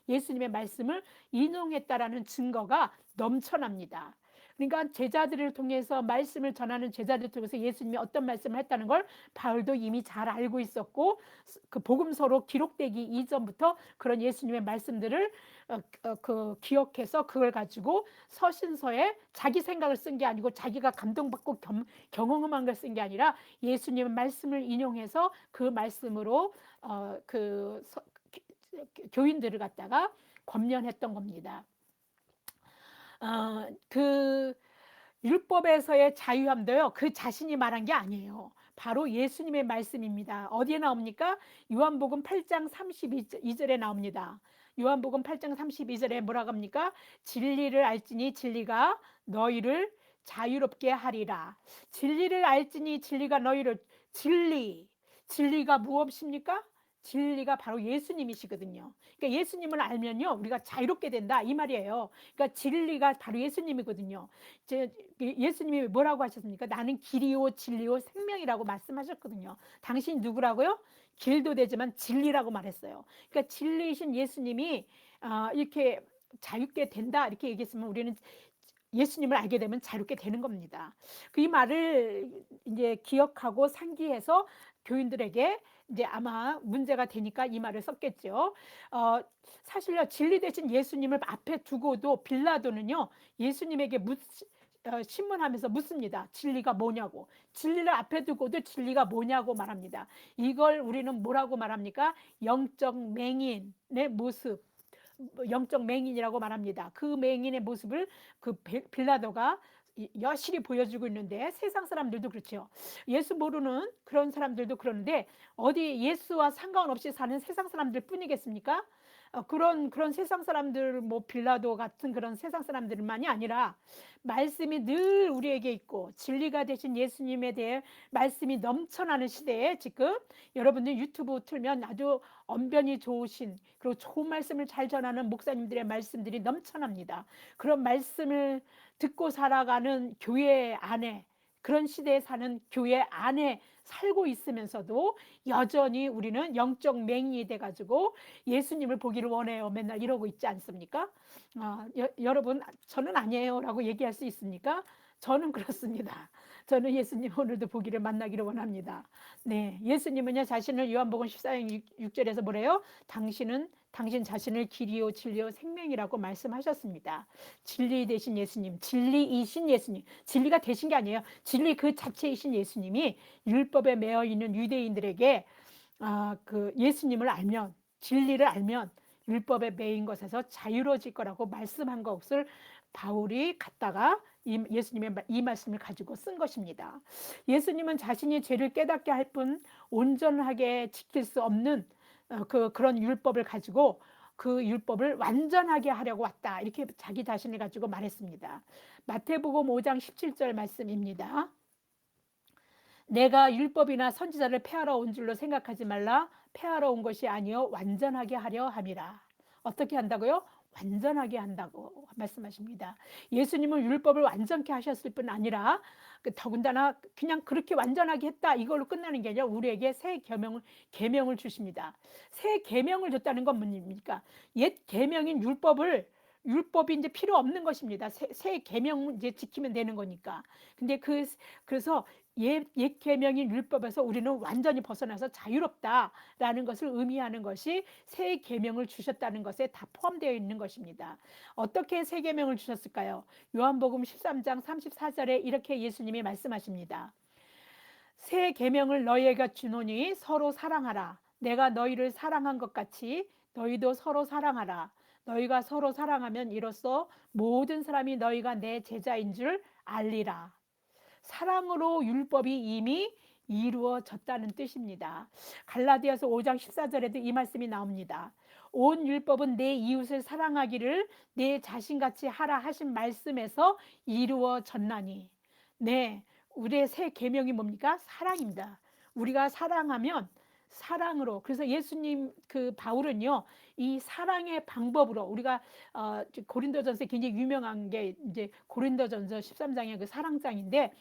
예수님의 말씀을 인용했다라는 증거가 넘쳐납니다. 그러니까 제자들을 통해서 말씀을 전하는 제자들을 통해서 예수님이 어떤 말씀을 했다는 걸 바울도 이미 잘 알고 있었고, 그 복음서로 기록되기 이전부터 그런 예수님의 말씀들을 기억해서 그걸 가지고 서신서에 자기 생각을 쓴 게 아니고 자기가 감동받고 경험한 걸 쓴 게 아니라 예수님의 말씀을 인용해서 그 말씀으로 교인들을 갖다가 권면했던 겁니다. 그 율법에서의 자유함도요, 그 자신이 말한 게 아니에요. 바로 예수님의 말씀입니다. 어디에 나옵니까? 요한복음 8장 32절에 나옵니다. 요한복음 8장 32절에 뭐라고 합니까? 진리를 알지니 진리가 너희를 자유롭게 하리라. 진리를 알지니 진리가 너희를, 진리가 무엇입니까? 진리가 바로 예수님이시거든요. 그러니까 예수님을 알면요, 우리가 자유롭게 된다, 이 말이에요. 그러니까 진리가 바로 예수님이거든요. 예수님이 뭐라고 하셨습니까? 나는 길이요 진리요 생명이라고 말씀하셨거든요. 당신 누구라고요? 길도 되지만 진리라고 말했어요. 그러니까 진리이신 예수님이 이렇게 자유롭게 된다, 이렇게 얘기했으면 우리는 예수님을 알게 되면 자유롭게 되는 겁니다. 이 말을 이제 기억하고 상기해서 교인들에게 이제 아마 문제가 되니까 이 말을 썼겠죠. 사실요, 진리 대신 예수님을 앞에 두고도 빌라도는요, 예수님에게 신문하면서 묻습니다. 진리가 뭐냐고. 진리를 앞에 두고도 진리가 뭐냐고 말합니다. 이걸 우리는 뭐라고 말합니까? 영적 맹인의 모습, 영적 맹인이라고 말합니다. 그 맹인의 모습을 그 빌라도가 여실히 보여주고 있는데, 세상 사람들도 그렇죠. 예수 모르는 그런 사람들도 그러는데, 어디 예수와 상관없이 사는 세상 사람들 뿐이겠습니까? 그런 세상 사람들, 뭐 빌라도 같은 그런 세상 사람들만이 아니라 말씀이 늘 우리에게 있고 진리가 되신 예수님에 대해 말씀이 넘쳐나는 시대에 지금 여러분들 유튜브 틀면 아주 언변이 좋으신, 그리고 좋은 말씀을 잘 전하는 목사님들의 말씀들이 넘쳐납니다. 그런 말씀을 듣고 살아가는 교회 안에, 그런 시대에 사는 교회 안에 살고 있으면서도 여전히 우리는 영적 맹인이 돼가지고 예수님을 보기를 원해요, 맨날 이러고 있지 않습니까? 여러분, 저는 아니에요 라고 얘기할 수 있습니까? 저는 그렇습니다. 저는 예수님 오늘도 보기를 만나기를 원합니다. 네, 예수님은요, 자신을 요한복음 14장 6절에서 뭐래요? 당신 자신을 길이요 진리요 생명이라고 말씀하셨습니다. 진리 되신 예수님, 진리이신 예수님, 진리가 되신 게 아니에요. 진리 그 자체이신 예수님이 율법에 매여 있는 유대인들에게 그 예수님을 알면 진리를 알면 율법에 매인 것에서 자유로워질 거라고 말씀한 것을 바울이 갖다가 예수님의 이 말씀을 가지고 쓴 것입니다. 예수님은 자신이 죄를 깨닫게 할 뿐 온전하게 지킬 수 없는 그런 율법을 가지고 그 율법을 완전하게 하려고 왔다. 이렇게 자기 자신을 가지고 말했습니다. 마태복음 5장 17절 말씀입니다. 내가 율법이나 선지자를 폐하러 온 줄로 생각하지 말라. 폐하러 온 것이 아니요 완전하게 하려 함이라. 어떻게 한다고요? 완전하게 한다고 말씀하십니다. 예수님은 율법을 완전케 하셨을 뿐 아니라 더군다나 그냥 그렇게 완전하게 했다 이걸로 끝나는 게 아니라 우리에게 새 계명을 주십니다. 새 계명을 줬다는 건 뭡니까? 옛 계명인 율법이 이제 필요 없는 것입니다. 새 계명 이제 지키면 되는 거니까. 근데 그래서 옛 계명인 율법에서 우리는 완전히 벗어나서 자유롭다라는 것을 의미하는 것이 새 계명을 주셨다는 것에 다 포함되어 있는 것입니다. 어떻게 새 계명을 주셨을까요? 요한복음 13장 34절에 이렇게 예수님이 말씀하십니다. 새 계명을 너희에게 주노니 서로 사랑하라. 내가 너희를 사랑한 것 같이 너희도 서로 사랑하라. 너희가 서로 사랑하면 이로써 모든 사람이 너희가 내 제자인 줄 알리라. 사랑으로 율법이 이미 이루어졌다는 뜻입니다. 갈라디아서 5장 14절에도 이 말씀이 나옵니다. 온 율법은 내 이웃을 사랑하기를 내 자신같이 하라 하신 말씀에서 이루어졌나니. 네, 우리의 새 계명이 뭡니까? 사랑입니다. 우리가 사랑하면 사랑으로. 그래서 예수님 바울은요 이 사랑의 방법으로 우리가 고린도전서 굉장히 유명한 게 이제 고린도전서 13장의 그 사랑장인데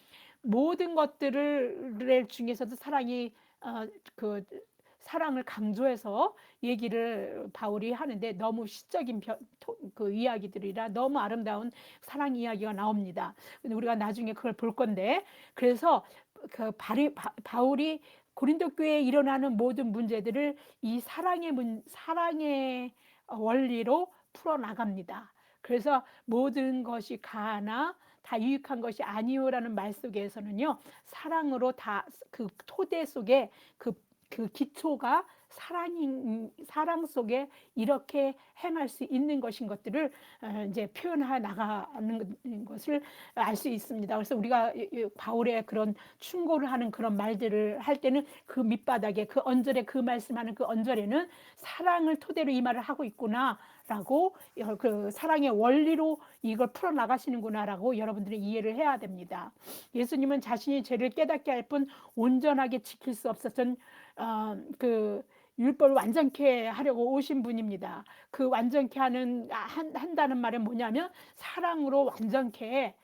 모든 것들을 중에서도 그 사랑을 강조해서 얘기를 바울이 하는데 너무 시적인 그 이야기들이라 너무 아름다운 사랑 이야기가 나옵니다. 근데 우리가 나중에 그걸 볼 건데 그래서 바울이 고린도 교회에 일어나는 모든 문제들을 이 사랑의 원리로 풀어 나갑니다. 그래서 모든 것이 가하나 다 유익한 것이 아니오라는 말 속에서는요 사랑으로 다 그 토대 속에 그 기초가 사랑 속에 이렇게 행할 수 있는 것인 것들을 이제 표현해 나가는 것을 알 수 있습니다. 그래서 우리가 바울의 그런 충고를 하는 그런 말들을 할 때는 그 밑바닥에 그 언절에 그 말씀하는 그 언절에는 사랑을 토대로 이 말을 하고 있구나라고 그 사랑의 원리로 이걸 풀어 나가시는구나라고 여러분들이 이해를 해야 됩니다. 예수님은 자신이 죄를 깨닫게 할 뿐 온전하게 지킬 수 없었던 그 율법을 완전케 하려고 오신 분입니다. 그 완전케 한다는 말은 뭐냐면 사랑으로 완전케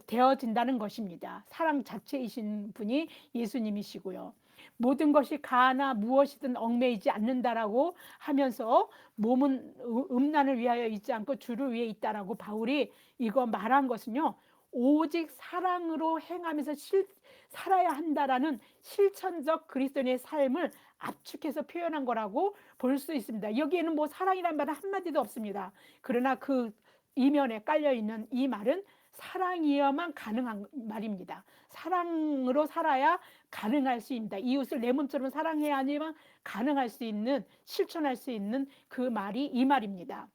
되어진다는 것입니다. 사랑 자체이신 분이 예수님이시고요. 모든 것이 가하나 무엇이든 얽매이지 않는다라고 하면서 몸은 음란을 위하여 있지 않고 주를 위해 있다라고 바울이 이거 말한 것은요. 오직 사랑으로 행하면서 살아야 한다라는 실천적 그리스도인의 삶을 압축해서 표현한 거라고 볼 수 있습니다. 여기에는 뭐 사랑이란 말은 한마디도 없습니다. 그러나 그 이면에 깔려있는 이 말은 사랑이어야만 가능한 말입니다. 사랑으로 살아야 가능할 수 있습니다. 이웃을 내 몸처럼 사랑해야 하지만 가능할 수 있는 실천할 수 있는 그 말이 이 말입니다.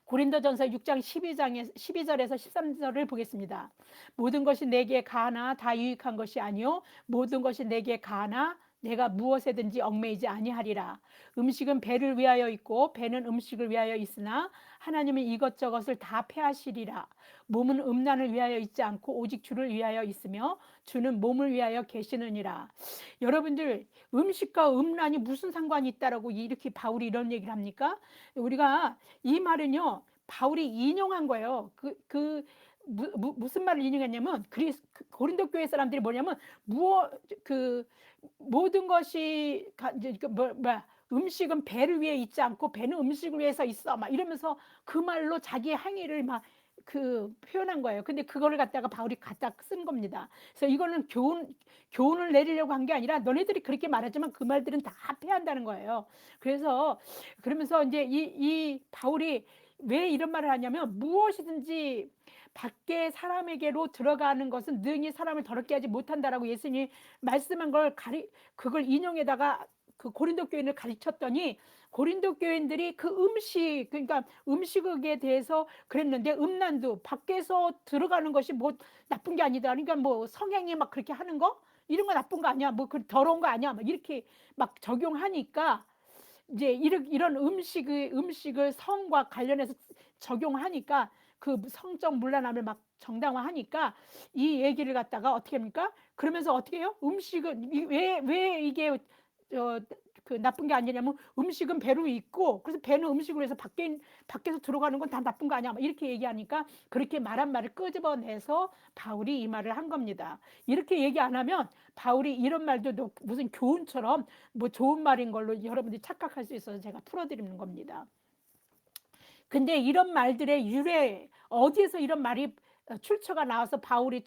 고린도전서 6장 12절에서 13절을 보겠습니다. 모든 것이 내게 가하나 다 유익한 것이 아니요 모든 것이 내게 가하나 내가 무엇에든지 얽매이지 아니하리라. 음식은 배를 위하여 있고 배는 음식을 위하여 있으나 하나님은 이것저것을 다 폐하시리라. 몸은 음란을 위하여 있지 않고 오직 주를 위하여 있으며 주는 몸을 위하여 계시느니라. 여러분들 음식과 음란이 무슨 상관이 있다라고 이렇게 바울이 이런 얘기를 합니까? 우리가 이 말은요 바울이 인용한 거예요. 무슨 말을 인용했냐면 고린도 교회 사람들이 뭐냐면 모든 것이 음식은 배를 위해 있지 않고 배는 음식을 위해서 있어 막 이러면서 그 말로 자기의 행위를 막 표현한 거예요. 근데 그거를 갖다가 바울이 갖다 쓴 겁니다. 그래서 이거는 교훈을 내리려고 한 게 아니라 너네들이 그렇게 말하지만 그 말들은 다 폐한다는 거예요. 그러면서 이제 이 바울이 왜 이런 말을 하냐면 무엇이든지 밖에 사람에게로 들어가는 것은 능히 사람을 더럽게 하지 못한다라고 예수님이 말씀한 그걸 인용에다가 그 고린도 교인을 가르쳤더니 고린도 교인들이 그 음식, 그러니까 음식에 대해서 그랬는데, 음란도 밖에서 들어가는 것이 뭐 나쁜 게 아니다. 그러니까 뭐 성행위 막 그렇게 하는 거 이런 거 나쁜 거 아니야. 뭐 그 더러운 거 아니야. 막 이렇게 막 적용하니까 이제 이런 음식을 성과 관련해서 적용하니까 그 성적 문란함을 막 정당화하니까 이 얘기를 갖다가 어떻게 합니까? 그러면서 어떻게 해요? 음식은 왜 이게 그 나쁜 게 아니냐면, 음식은 배로 있고, 그래서 배는 음식으로 해서 밖에서 들어가는 건 다 나쁜 거 아니야, 막 이렇게 얘기하니까 그렇게 말한 말을 끄집어내서 바울이 이 말을 한 겁니다. 이렇게 얘기 안 하면 바울이 이런 말도 무슨 교훈처럼 뭐 좋은 말인 걸로 여러분들이 착각할 수 있어서 제가 풀어드리는 겁니다. 근데 이런 말들의 유래, 어디에서 이런 말이 출처가 나와서 바울이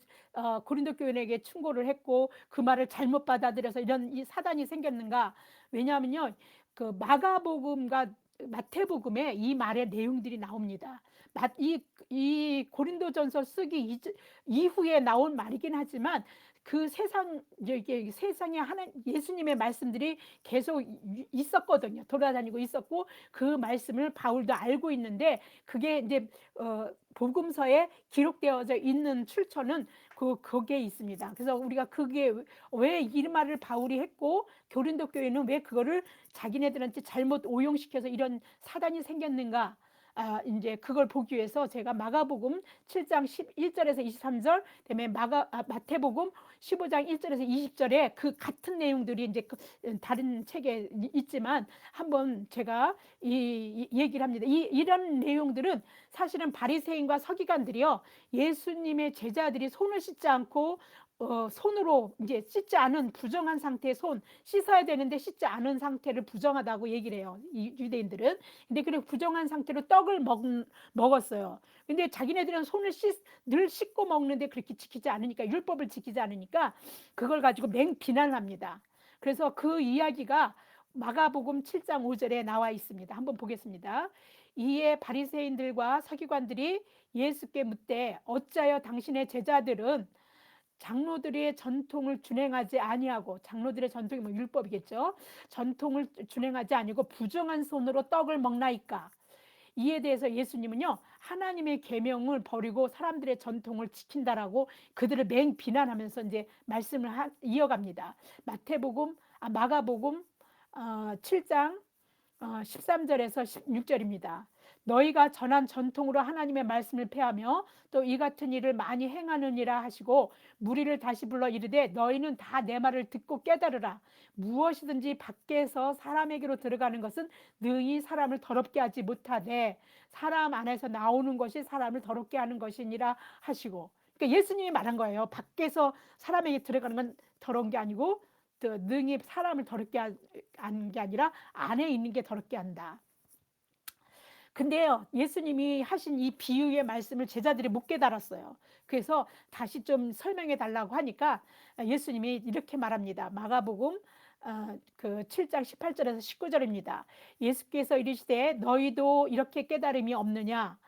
고린도 교인에게 충고를 했고 그 말을 잘못 받아들여서 이런 이 사단이 생겼는가? 왜냐하면요, 그 마가복음과 마태복음에 이 말의 내용들이 나옵니다. 이 고린도전서 쓰기 이후에 나온 말이긴 하지만 그 이게 세상에 예수님의 말씀들이 계속 있었거든요. 돌아다니고 있었고 그 말씀을 바울도 알고 있는데, 그게 이제 복음서에 기록되어져 있는 출처는 거기에 있습니다. 그래서 우리가 그게 왜 이 말을 바울이 했고 고린도 교회는 왜 그거를 자기네들한테 잘못 오용시켜서 이런 사단이 생겼는가, 이제 그걸 보기 위해서 제가 마가복음 7장 11절에서 23절, 그다음에 마태복음 15장 1절에서 20절에 그 같은 내용들이 이제 다른 책에 있지만 한번 제가 이 얘기를 합니다. 이런 내용들은 사실은 바리새인과 서기관들이요, 예수님의 제자들이 손을 씻지 않고 손으로 이제 씻지 않은 부정한 상태의 씻어야 되는데 씻지 않은 상태를 부정하다고 얘기를 해요, 이 유대인들은. 근데 그래 부정한 상태로 떡을 먹었어요. 근데 자기네들은 손을 늘 씻고 먹는데 그렇게 지키지 않으니까, 율법을 지키지 않으니까 그걸 가지고 맹비난을 합니다. 그래서 그 이야기가 마가복음 7장 5절에 나와 있습니다. 한번 보겠습니다. 이에 바리새인들과 서기관들이 예수께 묻되 어찌하여 당신의 제자들은 장로들의 전통을 준행하지 아니하고, 장로들의 전통이 뭐 율법이겠죠, 전통을 준행하지 아니고 부정한 손으로 떡을 먹나이까? 이에 대해서 예수님은요, 하나님의 계명을 버리고 사람들의 전통을 지킨다라고 그들을 맹비난하면서 이제 말씀을 이어갑니다. 마가복음 7장 13절에서 16절입니다. 너희가 전한 전통으로 하나님의 말씀을 폐하며 또 이 같은 일을 많이 행하느니라 하시고, 무리를 다시 불러 이르되 너희는 다 내 말을 듣고 깨달으라. 무엇이든지 밖에서 사람에게로 들어가는 것은 능히 사람을 더럽게 하지 못하되 사람 안에서 나오는 것이 사람을 더럽게 하는 것이니라 하시고. 그러니까 예수님이 말한 거예요. 밖에서 사람에게 들어가는 건 더러운 게 아니고 능히 사람을 더럽게 하는 게 아니라 안에 있는 게 더럽게 한다. 근데요, 예수님이 하신 이 비유의 말씀을 제자들이 못 깨달았어요. 그래서 다시 좀 설명해 달라고 하니까 예수님이 이렇게 말합니다. 마가복음 그 7장 18절에서 19절입니다. 예수께서 이르시되 너희도 이렇게 깨달음이 없느냐?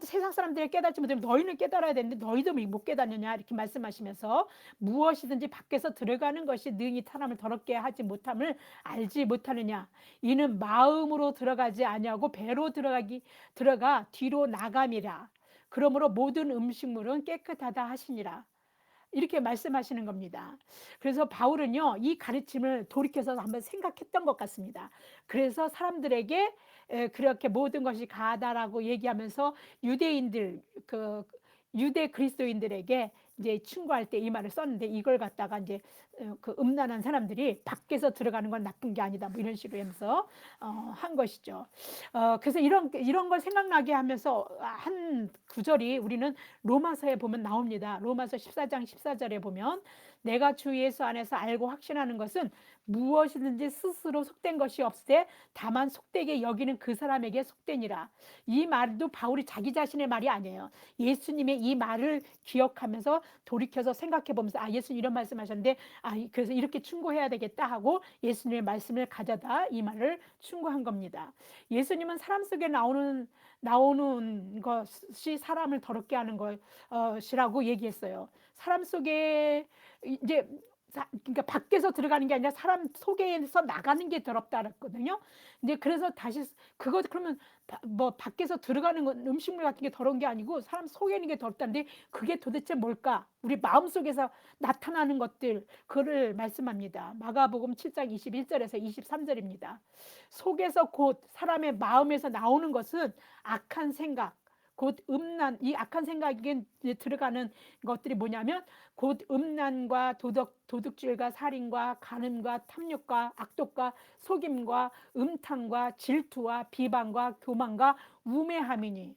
세상 사람들이 깨닫지 못하면 너희는 깨달아야 되는데 너희도 못 깨닫느냐, 이렇게 말씀하시면서 무엇이든지 밖에서 들어가는 것이 능히 사람을 더럽게 하지 못함을 알지 못하느냐? 이는 마음으로 들어가지 아니하고 배로 들어가 뒤로 나감이라. 그러므로 모든 음식물은 깨끗하다 하시니라. 이렇게 말씀하시는 겁니다. 그래서 바울은요, 이 가르침을 돌이켜서 한번 생각했던 것 같습니다. 그래서 사람들에게 그렇게 모든 것이 가다라고 얘기하면서 유대 그리스도인들에게 이제 충고할 때 이 말을 썼는데, 이걸 갖다가 이제 그 음란한 사람들이 밖에서 들어가는 건 나쁜 게 아니다, 뭐 이런 식으로 하면서 한 것이죠. 그래서 이런 걸 생각나게 하면서 한 구절이 우리는 로마서에 보면 나옵니다. 로마서 14장 14절에 보면 내가 주 예수 안에서 알고 확신하는 것은 무엇이든지 스스로 속된 것이 없으되 다만 속되게 여기는 그 사람에게 속되니라. 이 말도 바울이 자기 자신의 말이 아니에요. 예수님의 이 말을 기억하면서 돌이켜서 생각해 보면서 예수님 이런 말씀하셨는데 그래서 이렇게 충고해야 되겠다 하고 예수님의 말씀을 가져다 이 말을 충고한 겁니다. 예수님은 사람 속에 나오는 것이 사람을 더럽게 하는 것이라고 얘기했어요. 사람 속에 이제 그러니까 밖에서 들어가는 게 아니라 사람 속에서 나가는 게 더럽다 그랬거든요. 이제 그래서 다시 그거 그러면 뭐 밖에서 들어가는 건 음식물 같은 게 더러운 게 아니고 사람 속에 있는 게 더럽다는데 그게 도대체 뭘까? 우리 마음속에서 나타나는 것들 그를 말씀합니다. 마가복음 7장 21절에서 23절입니다. 속에서 곧 사람의 마음에서 나오는 것은 악한 생각, 곧 음란, 이 악한 생각에 들어가는 것들이 뭐냐면 곧 음란과 도둑질과 살인과 간음과 탐욕과 악독과 속임과 음탕과 질투와 비방과 교만과 우매함이니.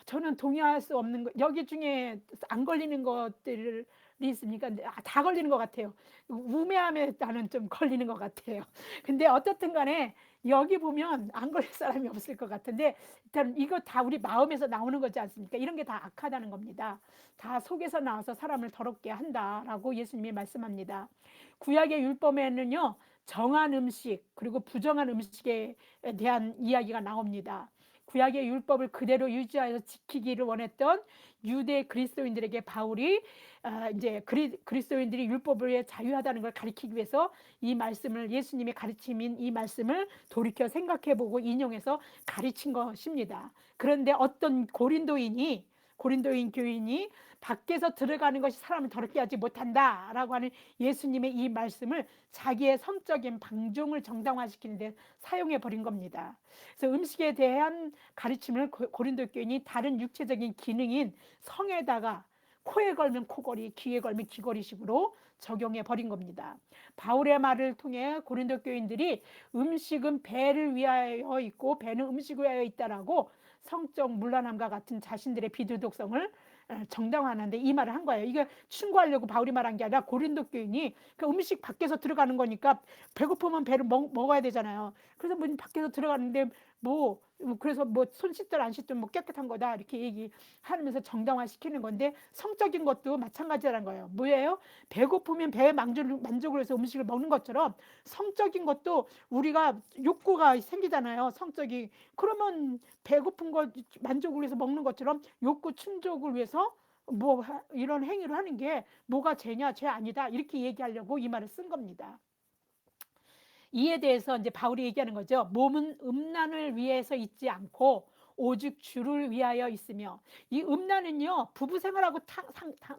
저는 동의할 수 없는 거, 여기 중에 안 걸리는 것들이 있습니까? 다 걸리는 것 같아요. 우매함에 나는 좀 걸리는 것 같아요. 근데 어떻든 간에 여기 보면 안 걸릴 사람이 없을 것 같은데 일단 이거 다 우리 마음에서 나오는 거지 않습니까? 이런 게 다 악하다는 겁니다. 다 속에서 나와서 사람을 더럽게 한다라고 예수님이 말씀합니다. 구약의 율법에는요, 정한 음식 그리고 부정한 음식에 대한 이야기가 나옵니다. 구약의 율법을 그대로 유지하여 지키기를 원했던 유대 그리스도인들에게 바울이 이제 그리스도인들이 율법을 자유하다는 걸 가리키기 위해서 이 말씀을 예수님의 가르침인 이 말씀을 돌이켜 생각해보고 인용해서 가르친 것입니다. 그런데 어떤 고린도인 교인이 밖에서 들어가는 것이 사람을 더럽게 하지 못한다라고 하는 예수님의 이 말씀을 자기의 성적인 방종을 정당화시키는 데 사용해 버린 겁니다. 그래서 음식에 대한 가르침을 고린도 교인이 다른 육체적인 기능인 성에다가 코에 걸면 코걸이, 귀에 걸면 귀걸이식으로 적용해 버린 겁니다. 바울의 말을 통해 고린도 교인들이 음식은 배를 위하여 있고 배는 음식을 위하여 있다라고 성적 문란함과 같은 자신들의 비도덕성을 정당화하는데 이 말을 한 거예요. 이게 충고하려고 바울이 말한 게 아니라 고린도 교인이 그 음식 밖에서 들어가는 거니까 배고프면 배를 먹어야 되잖아요. 그래서 뭐 밖에서 들어가는데 뭐 그래서 뭐 손 씻든 안 씻든 뭐 깨끗한 거다 이렇게 얘기하면서 정당화시키는 건데 성적인 것도 마찬가지라는 거예요. 뭐예요? 배고프면 배에 만족을 해서 음식을 먹는 것처럼 성적인 것도 우리가 욕구가 생기잖아요. 성적이 그러면 배고픈 거 만족을 위해서 먹는 것처럼 욕구 충족을 위해서 뭐 이런 행위를 하는 게 뭐가 죄냐 죄 아니다 이렇게 얘기하려고 이 말을 쓴 겁니다. 이에 대해서 이제 바울이 얘기하는 거죠. 몸은 음란을 위해서 있지 않고 오직 주를 위하여 있으며 이 음란은요 부부 생활하고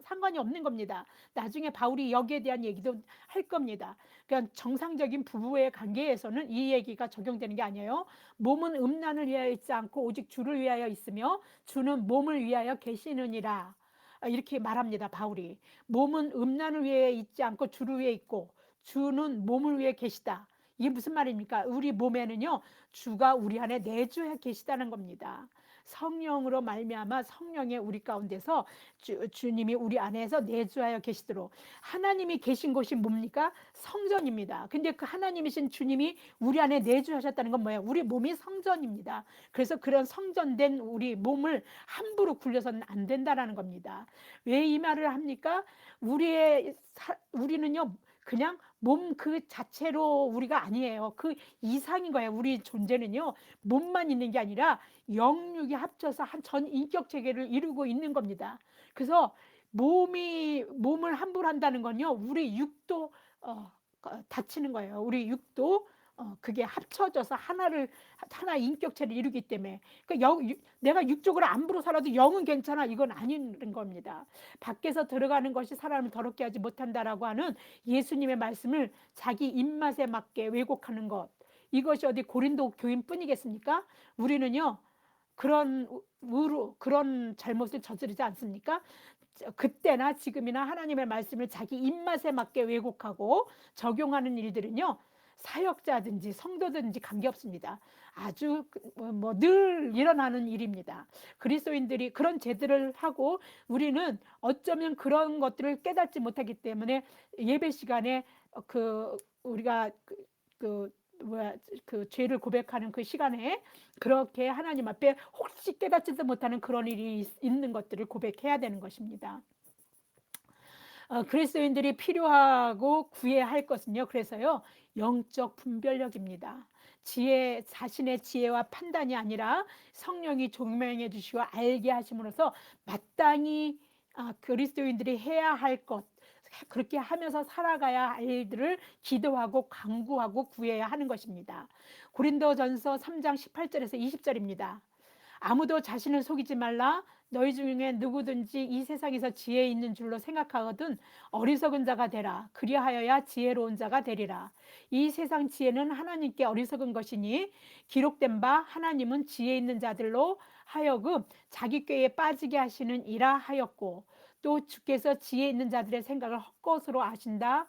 상관이 없는 겁니다. 나중에 바울이 여기에 대한 얘기도 할 겁니다. 그러니까 정상적인 부부의 관계에서는 이 얘기가 적용되는 게 아니에요. 몸은 음란을 위하여 있지 않고 오직 주를 위하여 있으며 주는 몸을 위하여 계시느니라 이렇게 말합니다. 바울이 몸은 음란을 위해 있지 않고 주를 위해 있고 주는 몸을 위해 계시다. 이게 무슨 말입니까? 우리 몸에는요 주가 우리 안에 내주해 계시다는 겁니다. 성령으로 말미암아 성령의 우리 가운데서 주님이 우리 안에서 내주하여 계시도록 하나님이 계신 곳이 뭡니까? 성전입니다. 근데 그 하나님이신 주님이 우리 안에 내주하셨다는 건 뭐예요? 우리 몸이 성전입니다. 그래서 그런 성전된 우리 몸을 함부로 굴려서는 안 된다라는 겁니다. 왜 이 말을 합니까? 우리는요 그냥 몸 그 자체로 우리가 아니에요. 그 이상인 거예요. 우리 존재는요. 몸만 있는 게 아니라 영육이 합쳐서 한 전 인격 체계를 이루고 있는 겁니다. 그래서 몸을 함부로 한다는 건요. 우리 육도 다치는 거예요. 우리 육도 그게 합쳐져서 하나 인격체를 이루기 때문에 그러니까 내가 육적으로 함부로 살아도 영은 괜찮아 이건 아닌 겁니다. 밖에서 들어가는 것이 사람을 더럽게 하지 못한다라고 하는 예수님의 말씀을 자기 입맛에 맞게 왜곡하는 것 이것이 어디 고린도 교인뿐이겠습니까? 우리는요 그런 잘못을 저지르지 않습니까? 그때나 지금이나 하나님의 말씀을 자기 입맛에 맞게 왜곡하고 적용하는 일들은요 사역자든지 성도든지 관계없습니다. 아주 늘 일어나는 일입니다. 그리스도인들이 그런 죄들을 하고 우리는 어쩌면 그런 것들을 깨닫지 못하기 때문에 예배 시간에 우리가 그 죄를 고백하는 그 시간에 그렇게 하나님 앞에 혹시 깨닫지도 못하는 그런 일이 있는 것들을 고백해야 되는 것입니다. 그리스도인들이 필요하고 구해야 할 것은요. 그래서요. 영적 분별력입니다. 자신의 지혜와 판단이 아니라 성령이 조명해 주시고 알게 하심으로써 마땅히 그리스도인들이 해야 할 것, 그렇게 하면서 살아가야 할 일들을 기도하고 간구하고 구해야 하는 것입니다. 고린도전서 3장 18절에서 20절입니다. 아무도 자신을 속이지 말라. 너희 중에 누구든지 이 세상에서 지혜 있는 줄로 생각하거든 어리석은 자가 되라. 그리하여야 지혜로운 자가 되리라. 이 세상 지혜는 하나님께 어리석은 것이니 기록된 바 하나님은 지혜 있는 자들로 하여금 자기 꾀에 빠지게 하시는 이라 하였고, 또 주께서 지혜 있는 자들의 생각을 헛것으로 아신다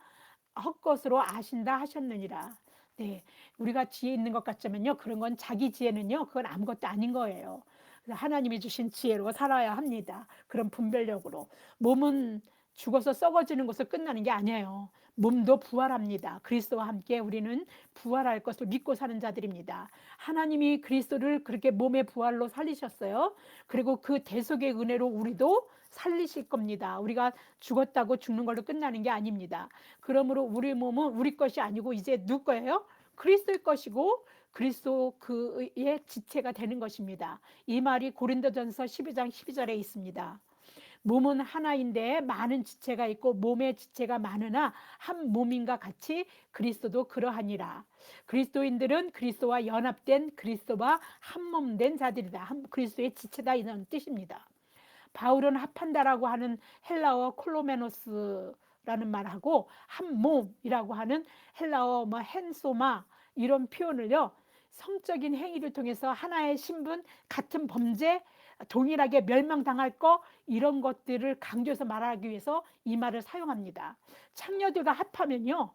하셨느니라. 네, 우리가 지혜 있는 것 같지만요, 그런 건 자기 지혜는요, 그건 아무것도 아닌 거예요. 그래서 하나님이 주신 지혜로 살아야 합니다. 그런 분별력으로. 몸은 죽어서 썩어지는 것으로 끝나는 게 아니에요. 몸도 부활합니다. 그리스도와 함께 우리는 부활할 것을 믿고 사는 자들입니다. 하나님이 그리스도를 그렇게 몸의 부활로 살리셨어요. 그리고 그 대속의 은혜로 우리도 살리실 겁니다. 우리가 죽었다고 죽는 걸로 끝나는 게 아닙니다. 그러므로 우리 몸은 우리 것이 아니고 이제 누구 거예요? 그리스도의 것이고 그리스도 그의 지체가 되는 것입니다. 이 말이 고린도전서 12장 12절에 있습니다. 몸은 하나인데 많은 지체가 있고 몸의 지체가 많으나 한 몸인가 같이 그리스도도 그러하니라. 그리스도인들은 그리스도와 연합된 그리스도와 한 몸 된 자들이다. 그리스도의 지체다 이런 뜻입니다. 바울은 합한다라고 하는 헬라어 콜로메노스라는 말하고 한 몸이라고 하는 헬라어 헨소마 이런 표현을요, 성적인 행위를 통해서 하나의 신분, 같은 범죄, 동일하게 멸망당할 거 이런 것들을 강조해서 말하기 위해서 이 말을 사용합니다. 창녀들과 합하면요,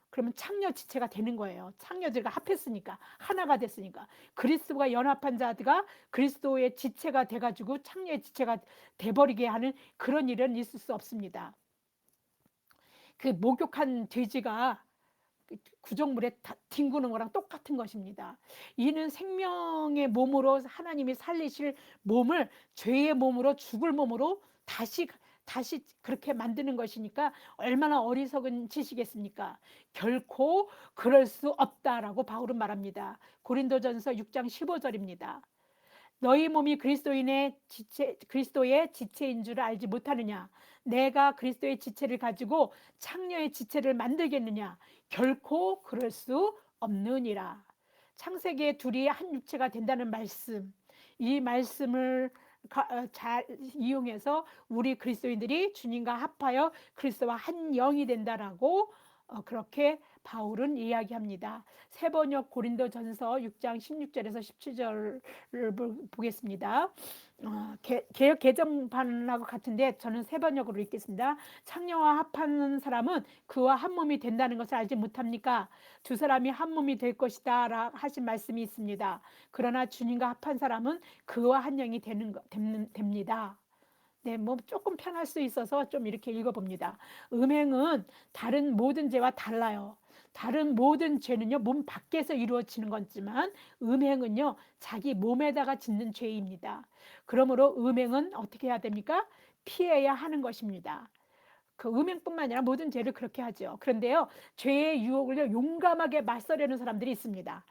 그러면 창녀 지체가 되는 거예요. 창녀들과 합했으니까, 하나가 됐으니까. 그리스도가 연합한 자들과 그리스도의 지체가 돼가지고 창녀의 지체가 돼버리게 하는 그런 일은 있을 수 없습니다. 그 목욕한 돼지가 구정물에 뒹구는 거랑 똑같은 것입니다. 이는 생명의 몸으로 하나님이 살리실 몸을 죄의 몸으로, 죽을 몸으로 다시 그렇게 만드는 것이니까 얼마나 어리석은 짓이겠습니까? 결코 그럴 수 없다라고 바울은 말합니다. 고린도전서 6장 15절입니다. 너희 몸이 그리스도의 지체인 줄 알지 못하느냐? 내가 그리스도의 지체를 가지고 창녀의 지체를 만들겠느냐? 결코 그럴 수 없느니라. 창세기에 둘이 한 육체가 된다는 말씀, 이 말씀을 잘 이용해서 우리 그리스도인들이 주님과 합하여 그리스도와 한 영이 된다라고 그렇게 바울은 이야기합니다. 세번역 고린도전서 6장 16절에서 17절을 보겠습니다. 개역 개정판하고 같은데 저는 세번역으로 읽겠습니다. 창녀와 합하는 사람은 그와 한 몸이 된다는 것을 알지 못합니까? 두 사람이 한 몸이 될 것이다 하신 말씀이 있습니다. 그러나 주님과 합한 사람은 그와 한 영이 됩니다. 네, 뭐 조금 편할 수 있어서 좀 이렇게 읽어봅니다. 음행은 다른 모든 죄와 달라요. 다른 모든 죄는요, 몸 밖에서 이루어지는 거지만 음행은요, 자기 몸에다가 짓는 죄입니다. 그러므로 음행은 어떻게 해야 됩니까? 피해야 하는 것입니다. 그 음행뿐만 아니라 모든 죄를 그렇게 하죠. 그런데요, 죄의 유혹을 용감하게 맞서려는 사람들이 있습니다.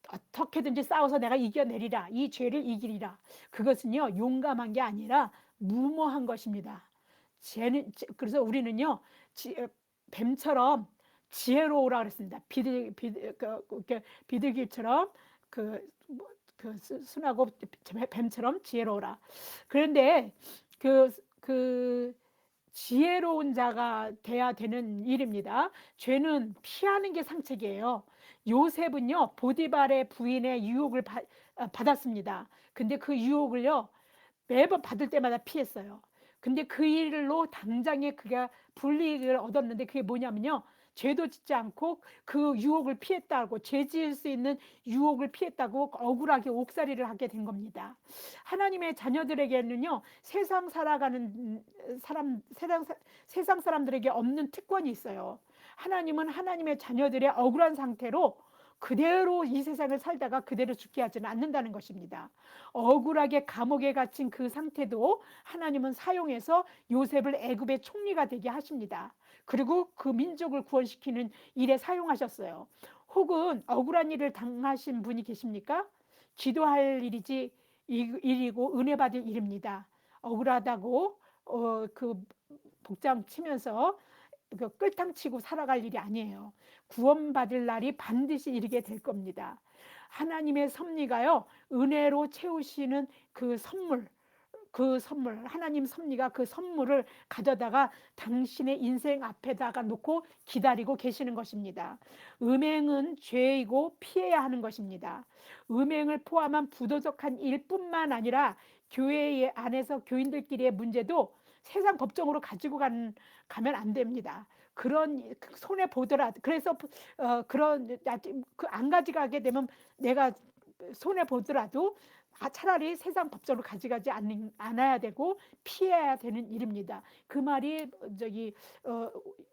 어떻게든지 싸워서 내가 이겨내리라. 이 죄를 이기리라. 그것은요, 용감한 게 아니라 무모한 것입니다. 그래서 우리는요, 뱀처럼 지혜로우라 그랬습니다. 비둘기처럼 순하고 뱀처럼 지혜로우라. 그런데 그 지혜로운 자가 돼야 되는 일입니다. 죄는 피하는 게 상책이에요. 요셉은요, 보디발의 부인의 유혹을 받았습니다. 근데 그 유혹을요, 매번 받을 때마다 피했어요. 근데 그 일로 당장에 그가 불이익을 얻었는데 그게 뭐냐면요, 죄도 짓지 않고 그 유혹을 피했다고, 죄 지을 수 있는 유혹을 피했다고 억울하게 옥살이를 하게 된 겁니다. 하나님의 자녀들에게는요, 세상 살아가는 세상 사람들에게 없는 특권이 있어요. 하나님은 하나님의 자녀들의 억울한 상태로 그대로 이 세상을 살다가 그대로 죽게 하지는 않는다는 것입니다. 억울하게 감옥에 갇힌 그 상태도 하나님은 사용해서 요셉을 애굽의 총리가 되게 하십니다. 그리고 그 민족을 구원시키는 일에 사용하셨어요. 혹은 억울한 일을 당하신 분이 계십니까? 기도할 일이고 은혜 받을 일입니다. 억울하다고 그 복장 치면서 그 끌탕치고 살아갈 일이 아니에요. 구원받을 날이 반드시 이르게 될 겁니다. 하나님의 섭리가요, 은혜로 채우시는 그 선물, 하나님 섭리가 그 선물을 가져다가 당신의 인생 앞에다가 놓고 기다리고 계시는 것입니다. 음행은 죄이고 피해야 하는 것입니다. 음행을 포함한 부도덕한 일뿐만 아니라 교회 안에서 교인들끼리의 문제도 세상 법정으로 가지고 가면 안 됩니다. 그런 손해 보더라도, 그래서 그런 안 가져가게 되면 내가 손해 보더라도 차라리 세상 법정으로 가져가지 않아야 되고 피해야 되는 일입니다. 그 말이 저기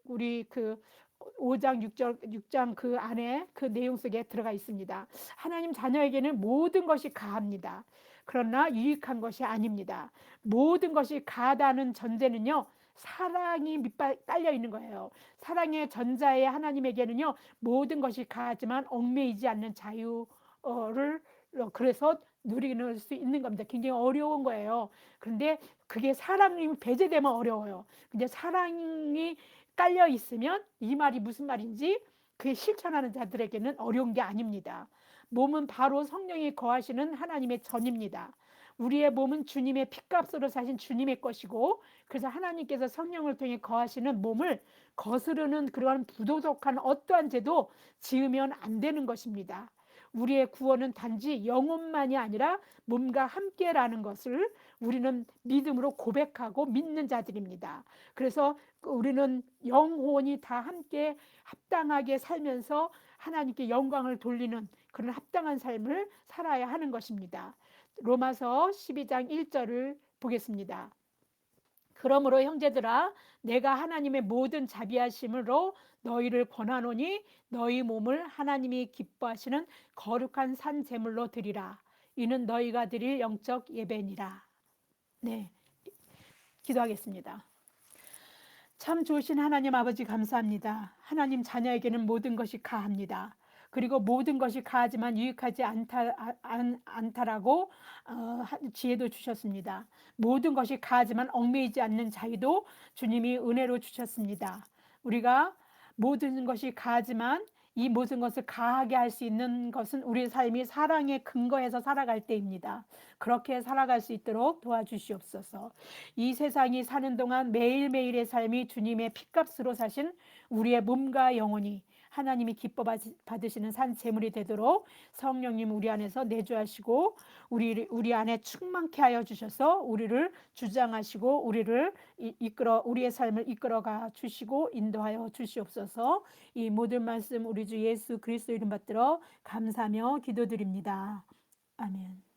우리 그 5장 6장 그 안에 그 내용 속에 들어가 있습니다. 하나님 자녀에게는 모든 것이 가합니다. 그러나 유익한 것이 아닙니다. 모든 것이 가하다는 전제는요, 사랑이 밑바 깔려 있는 거예요. 사랑의 전자에 하나님에게는요, 모든 것이 가하지만 얽매이지 않는 자유를 그래서 누리는 수 있는 겁니다. 굉장히 어려운 거예요. 그런데 그게 사랑이 배제되면 어려워요. 근데 사랑이 깔려 있으면 이 말이 무슨 말인지 그게 실천하는 자들에게는 어려운 게 아닙니다. 몸은 바로 성령이 거하시는 하나님의 전입니다. 우리의 몸은 주님의 핏값으로 사신 주님의 것이고, 그래서 하나님께서 성령을 통해 거하시는 몸을 거스르는 그러한 부도덕한 어떠한 죄도 지으면 안 되는 것입니다. 우리의 구원은 단지 영혼만이 아니라 몸과 함께라는 것을 우리는 믿음으로 고백하고 믿는 자들입니다. 그래서 우리는 영혼이 다 함께 합당하게 살면서 하나님께 영광을 돌리는 그런 합당한 삶을 살아야 하는 것입니다. 로마서 12장 1절을 보겠습니다. 그러므로 형제들아, 내가 하나님의 모든 자비하심으로 너희를 권하노니 너희 몸을 하나님이 기뻐하시는 거룩한 산 제물로 드리라. 이는 너희가 드릴 영적 예배니라. 네, 기도하겠습니다. 참 좋으신 하나님 아버지 감사합니다. 하나님 자녀에게는 모든 것이 가합니다. 그리고 모든 것이 가하지만 유익하지 않다라고 지혜도 주셨습니다. 모든 것이 가하지만 얽매이지 않는 자유도 주님이 은혜로 주셨습니다. 우리가 모든 것이 가하지만 이 모든 것을 가하게 할 수 있는 것은 우리 삶이 사랑에 근거해서 살아갈 때입니다. 그렇게 살아갈 수 있도록 도와주시옵소서. 이 세상이 사는 동안 매일매일의 삶이 주님의 핏값으로 사신 우리의 몸과 영혼이 하나님이 기뻐 받으시는 산 제물이 되도록 성령님 우리 안에서 내주하시고 우리 안에 충만케 하여 주셔서 우리를 주장하시고 우리를 우리의 삶을 이끌어가 주시고 인도하여 주시옵소서. 이 모든 말씀 우리 주 예수 그리스도 이름 받들어 감사하며 기도드립니다. 아멘.